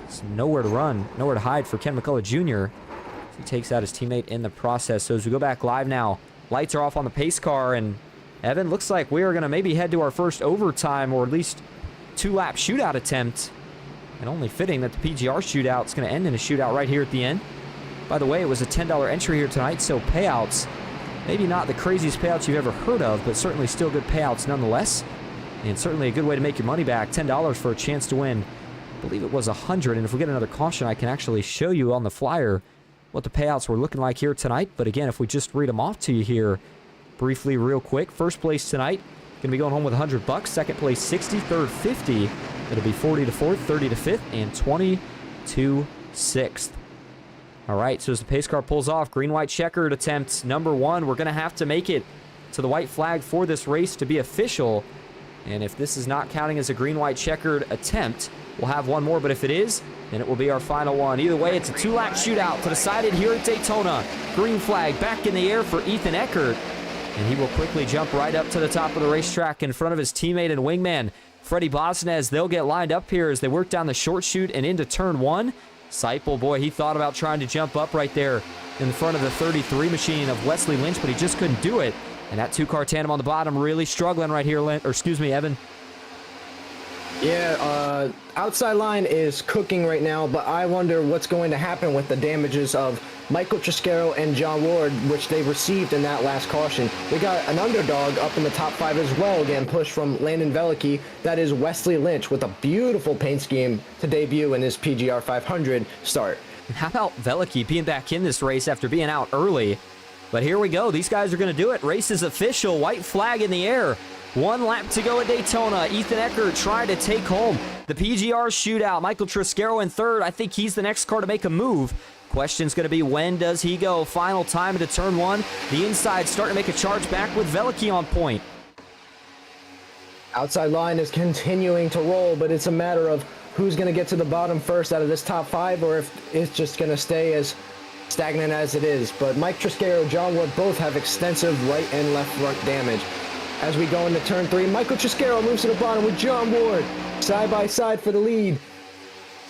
It's nowhere to run, nowhere to hide for Ken McCullough Jr. He takes out his teammate in the process. So as we go back live now, lights are off on the pace car, and Evan, looks like we are going to maybe head to our first overtime, or at least two-lap shootout attempt. And only fitting that the PGR shootout is going to end in a shootout right here at the end. By the way, it was a $10 entry here tonight, so payouts, maybe not the craziest payouts you've ever heard of, but certainly still good payouts nonetheless. And certainly a good way to make your money back. $10 for a chance to win. I believe it was 100, and if we get another caution, I can actually show you on the flyer what the payouts were looking like here tonight. But again, if we just read them off to you here briefly real quick. First place tonight, going to be going home with $100. Second place, 60. Third, 50. It'll be 40 to 4th, 30 to 5th, and 20 to 6th. All right, so as the pace car pulls off, green-white-checkered attempt number 1. We're going to have to make it to the white flag for this race to be official. And if this is not counting as a green-white-checkered attempt, we'll have one more. But if it is, then it will be our final one. Either way, it's a two-lap shootout to decide it here at Daytona. Green flag back in the air for Ethan Eckert. And he will quickly jump right up to the top of the racetrack in front of his teammate and wingman, Freddie Bosnez. They'll get lined up here as they work down the short chute and into turn 1. Seipel, boy, he thought about trying to jump up right there in front of the 33 machine of Wesley Lynch, but he just couldn't do it. And that two-car tandem on the bottom really struggling right here, Evan. Yeah, outside line is cooking right now, but I wonder what's going to happen with the damages of Michael Triscaro and John Ward, which they received in that last caution. We got an underdog up in the top 5 as well, again, pushed from Landon Velicki. That is Wesley Lynch with a beautiful paint scheme to debut in his PGR 500 start. How about Velicki being back in this race after being out early? But here we go. These guys are going to do it. Race is official. White flag in the air. 1 lap to go at Daytona. Ethan Eckert trying to take home the PGR shootout. Michael Triscaro in third. I think he's the next car to make a move. Question's going to be, when does he go? Final time into turn 1. The inside starting to make a charge back with Velicki on point. Outside line is continuing to roll, but it's a matter of who's going to get to the bottom first out of this top 5, or if it's just going to stay as stagnant as it is. But Mike Triscaro, John Ward both have extensive right and left front damage. As we go into turn 3, Michael Triscaro moves to the bottom with John Ward side by side for the lead.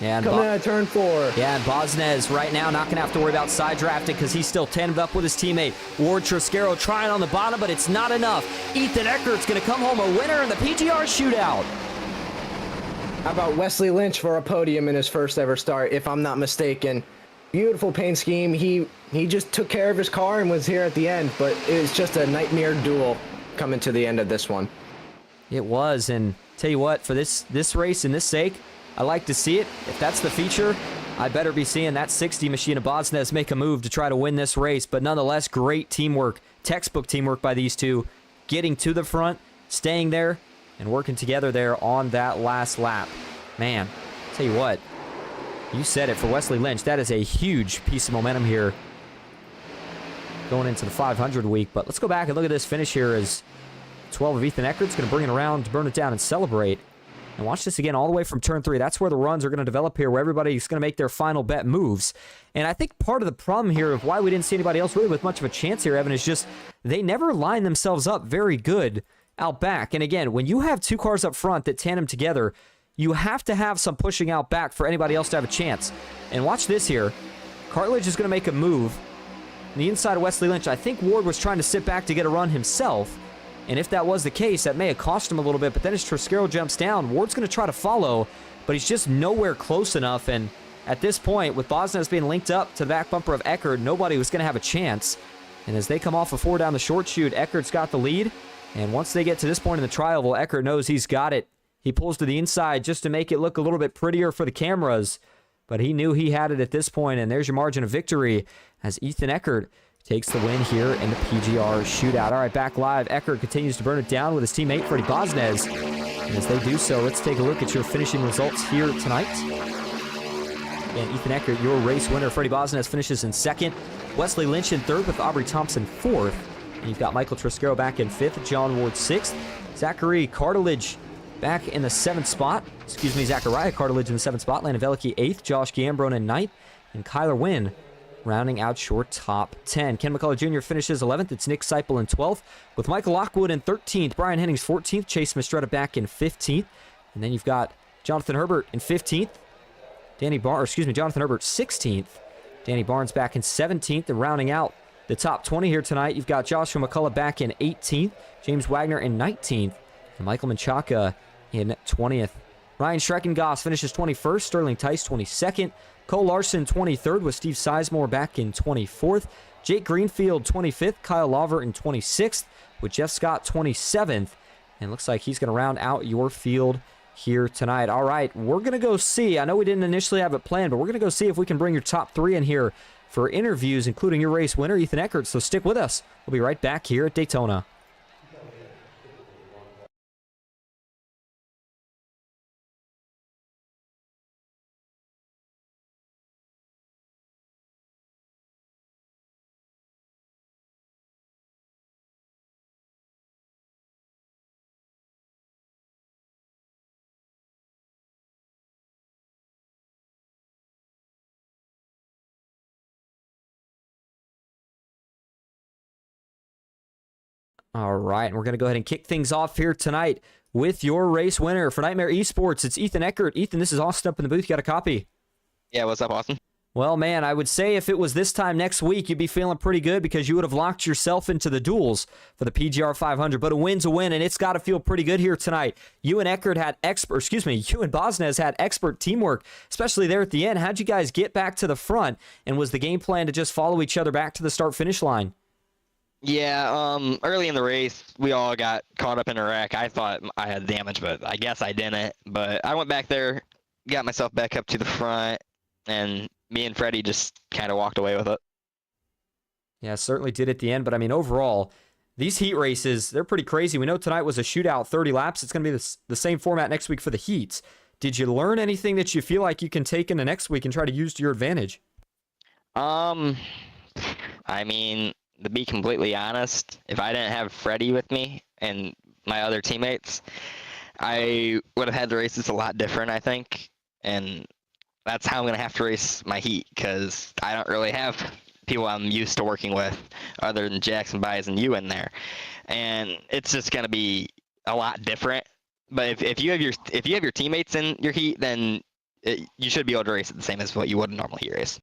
Yeah, and Coming out of turn 4. Yeah, and Bosnez right now not going to have to worry about side drafting because he's still tandem up with his teammate. Ward Trasquero trying on the bottom, but it's not enough. Ethan Eckert's going to come home a winner in the PGR Shootout. How about Wesley Lynch for a podium in his first ever start, if I'm not mistaken. Beautiful paint scheme. He just took care of his car and was here at the end, but it was just a nightmare duel coming to the end of this one. It was, and tell you what, for this race and this sake, I like to see it. If that's the feature, I better be seeing that 60 machine of Bosnez make a move to try to win this race. But nonetheless, great teamwork, textbook teamwork by these two, getting to the front, staying there, and working together there on that last lap. Man, tell you what, you said it for Wesley Lynch. That is a huge piece of momentum here going into the 500 week. But let's go back and look at this finish here as 12 of Ethan Eckert's going to bring it around to burn it down and celebrate. And watch this again all the way from turn 3. That's where the runs are going to develop here, where everybody's going to make their final bet moves. And I think part of the problem here of why we didn't see anybody else really with much of a chance here, Evan, is just they never line themselves up very good out back. And again, when you have two cars up front that tandem together, you have to have some pushing out back for anybody else to have a chance. And watch this here. Cartledge is going to make a move. On the inside of Wesley Lynch, I think Ward was trying to sit back to get a run himself. And if that was the case, that may have cost him a little bit. But then as Trasquero jumps down, Ward's going to try to follow, but he's just nowhere close enough. And at this point, with Bosnez being linked up to the back bumper of Eckert, nobody was going to have a chance. And as they come off a 4 down the short chute, Eckert's got the lead. And once they get to this point in the trial, well, Eckert knows he's got it. He pulls to the inside just to make it look a little bit prettier for the cameras. But he knew he had it at this point, and there's your margin of victory as Ethan Eckert takes the win here in the PGR Shootout. All right, back live. Eckert continues to burn it down with his teammate, Freddie Bosnez. And as they do so, let's take a look at your finishing results here tonight. And Ethan Eckert, your race winner. Freddie Bosnez finishes in 2nd. Wesley Lynch in 3rd with Aubrey Thompson 4th. And you've got Michael Trasquero back in 5th. John Ward 6th. Zachary Cartledge back in the 7th spot. Zachariah Cartledge in the 7th spot. Landon Veliky 8th. Josh Gambron in 9th. And Kyler Wynn rounding out your top 10. Ken McCullough Jr. finishes 11th. It's Nick Seipel in 12th. With Michael Lockwood in 13th. Brian Hennings 14th. Chase Mistretta back in 15th. And then you've got Jonathan Herbert in 15th. Jonathan Herbert 16th. Danny Barnes back in 17th. And rounding out the top 20 here tonight, you've got Joshua McCullough back in 18th. James Wagner in 19th. And Michael Menchaca in 20th. Ryan Schreckengoss finishes 21st. Sterling Tice 22nd. Cole Larson 23rd with Steve Sizemore back in 24th. Jake Greenfield 25th. Kyle Lawver in 26th with Jeff Scott 27th. And looks like he's going to round out your field here tonight. All right, we're going to go see. I know we didn't initially have it planned, but we're going to go see if we can bring your top 3 in here for interviews, including your race winner, Ethan Eckert. So stick with us. We'll be right back here at Daytona. All right, and we're going to go ahead and kick things off here tonight with your race winner for Nightmare Esports. It's Ethan Eckert. Ethan, this is Austin up in the booth. You got a copy? Yeah, what's up, Austin? Well, man, I would say if it was this time next week, you'd be feeling pretty good because you would have locked yourself into the duels for the PGR 500. But a win's a win, and it's got to feel pretty good here tonight. You and Bosnez had expert teamwork, especially there at the end. How'd you guys get back to the front? And was the game plan to just follow each other back to the start-finish line? Yeah, early in the race, we all got caught up in a wreck. I thought I had damage, but I guess I didn't. But I went back there, got myself back up to the front, and me and Freddie just kind of walked away with it. Yeah, certainly did at the end. But, I mean, overall, these heat races, they're pretty crazy. We know tonight was a shootout, 30 laps. It's going to be the same format next week for the heats. Did you learn anything that you feel like you can take into next week and try to use to your advantage? I mean, to be completely honest, if I didn't have Freddie with me and my other teammates, I would have had the races a lot different, I think. And that's how I'm going to have to race my heat, because I don't really have people I'm used to working with other than Jackson, Baez, and you in there. And it's just going to be a lot different. But if you have your teammates in your heat, then you should be able to race it the same as what you would normally race.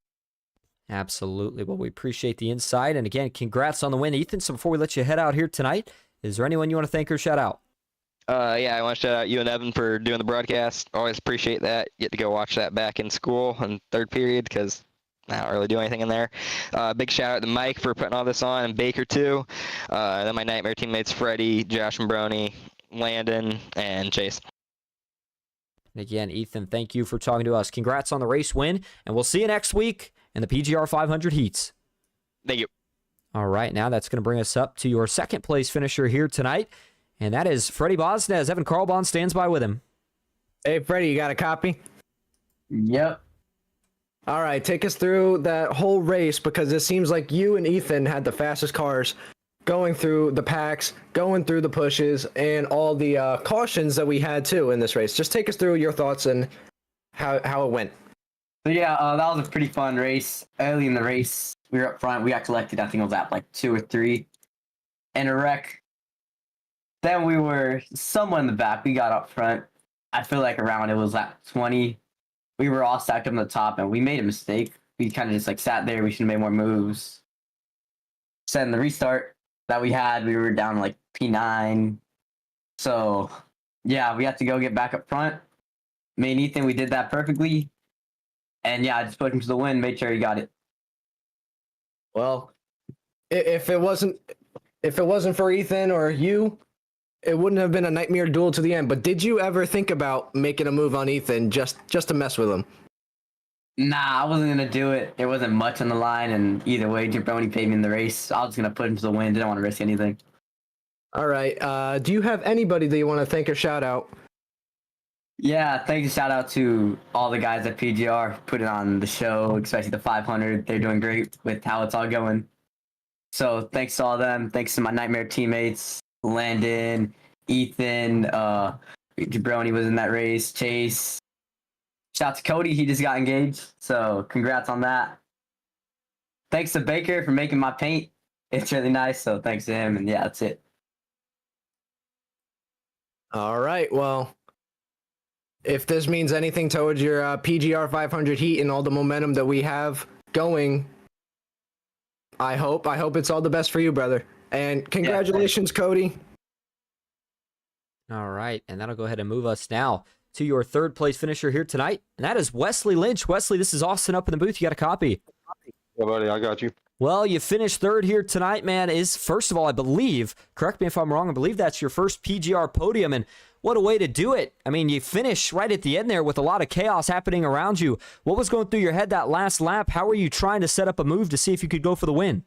Absolutely. Well, we appreciate the insight. And again, congrats on the win, Ethan. So before we let you head out here tonight, is there anyone you want to thank or shout out? Yeah, I want to shout out you and Evan for doing the broadcast. Always appreciate that. Get to go watch that back in school in third period because I don't really do anything in there. Big shout out to Mike for putting all this on, and Baker too. And then my Nightmare teammates Freddie, Josh and Brony, Landon, and Chase. And again, Ethan, thank you for talking to us. Congrats on the race win, and we'll see you next week in the PGR 500 heats. Thank you. All right, now that's going to bring us up to your second place finisher here tonight, and that is Freddie Bosnez. Evan Carlbon stands by with him. Hey, Freddie, you got a copy? Yep. All right, take us through that whole race because it seems like you and Ethan had the fastest cars going through the packs, going through the pushes, and all the cautions that we had too in this race. Just take us through your thoughts and how it went. So yeah, that was a pretty fun race. Early in the race, we were up front. We got collected. I think it was at like 2 or 3 in a wreck. Then we were somewhat in the back. We got up front. I feel like around it was at 20. We were all stacked up on the top, and we made a mistake. We kind of just like sat there. We should have made more moves. So in the restart that we had, we were down like P9. So yeah, we had to go get back up front. Me and Ethan, we did that perfectly. And yeah, I just put him to the win, made sure he got it. Well, if it wasn't for Ethan or you, it wouldn't have been a nightmare duel to the end. But did you ever think about making a move on Ethan just to mess with him? Nah, I wasn't gonna do it. There wasn't much on the line, and either way, Jabroni paid me in the race. I was gonna put him to the win. Didn't want to risk anything. All right. Do you have anybody that you want to thank or shout out? Yeah, thanks and shout out to all the guys at PGR putting on the show, especially the 500. They're doing great with how it's all going. So thanks to all of them. Thanks to my Nightmare teammates, Landon, Ethan, Jabroni was in that race, Chase. Shout out to Cody, he just got engaged. So congrats on that. Thanks to Baker for making my paint. It's really nice, so thanks to him. And yeah, that's it. All right. Well, if this means anything towards your PGR 500 heat and all the momentum that we have going, I hope it's all the best for you, brother. And congratulations, Cody. All right, and that'll go ahead and move us now to your third place finisher here tonight, and that is Wesley Lynch. Wesley, this is Austin up in the booth. You got a copy? Yeah, buddy, I got you. Well, you finished third here tonight, man. Is first of all, I believe, correct me if I'm wrong, I believe that's your first PGR podium, and what a way to do it. I mean, you finish right at the end there with a lot of chaos happening around you. What was going through your head that last lap? How were you trying to set up a move to see if you could go for the win?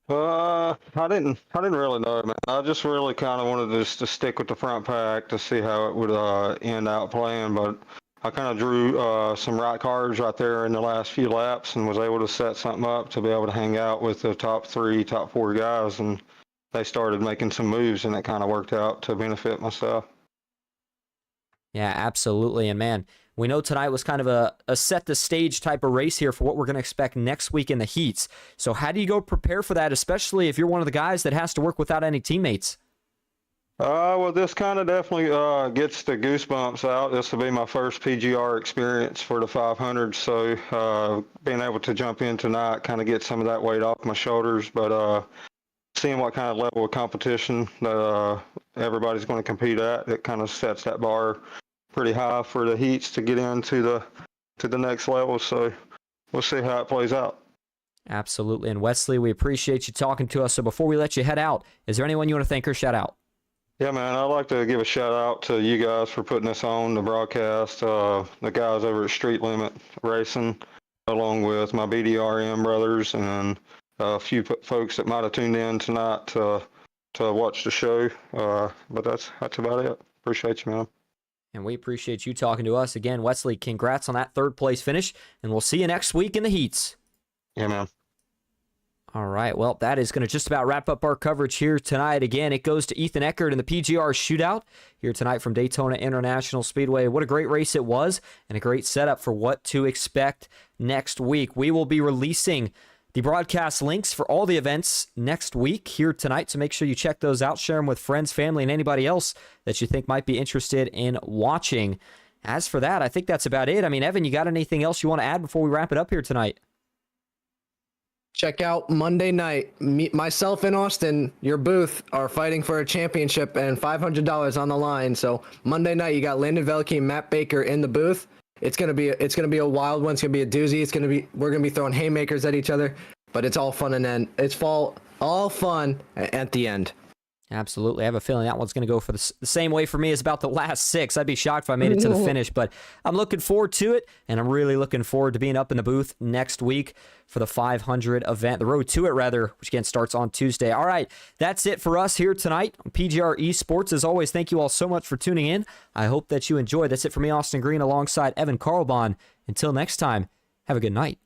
I didn't really know, man. I just really kind of wanted to stick with the front pack to see how it would end out playing, but I kind of drew some right cars right there in the last few laps and was able to set something up to be able to hang out with the top 4 guys, and they started making some moves, and it kind of worked out to benefit myself. Yeah, absolutely. And man, we know tonight was kind of a set the stage type of race here for what we're going to expect next week in the heats. So how do you go prepare for that, especially if you're one of the guys that has to work without any teammates? Well, this kind of definitely gets the goosebumps out. This will be my first PGR experience for the 500, so being able to jump in tonight kind of get some of that weight off my shoulders, but seeing what kind of level of competition that everybody's going to compete at, it kind of sets that bar pretty high for the heats to get into the next level. So we'll see how it plays out. Absolutely. And Wesley, we appreciate you talking to us. So before we let you head out, is there anyone you want to thank or shout out? Yeah, man, I'd like to give a shout out to you guys for putting this on, the broadcast, the guys over at Street Limit Racing, along with my BDRM brothers and a few folks that might have tuned in tonight to watch the show. But that's about it. Appreciate you, man. And we appreciate you talking to us. Again, Wesley, congrats on that third place finish, and we'll see you next week in the heats. Yeah, man. All right, well, that is going to just about wrap up our coverage here tonight. Again, it goes to Ethan Eckert in the PGR Shootout here tonight from Daytona International Speedway. What a great race it was, and a great setup for what to expect next week. We will be releasing the broadcast links for all the events next week here tonight, so make sure you check those out, share them with friends, family, and anybody else that you think might be interested in watching. as for that, I think that's about it. I mean, Evan, you got anything else you want to add before we wrap it up here tonight? Check out Monday night. Myself and Austin, your booth, are fighting for a championship and $500 on the line. So Monday night, you got Landon Velke and Matt Baker in the booth. It's gonna be a wild one. It's gonna be a doozy. We're gonna be throwing haymakers at each other, but it's all fun and then it's all fun at the end. Absolutely. I have a feeling that one's going to go for the same way for me as about the last 6. I'd be shocked if I made it to the finish, but I'm looking forward to it, and I'm really looking forward to being up in the booth next week for the 500 event, the road to it, rather, which again starts on Tuesday. All right, that's it for us here tonight on PGR eSports. As always, thank you all so much for tuning in. I hope that you enjoyed. That's it for me, Austin Green, alongside Evan Carlbon. Until next time, have a good night.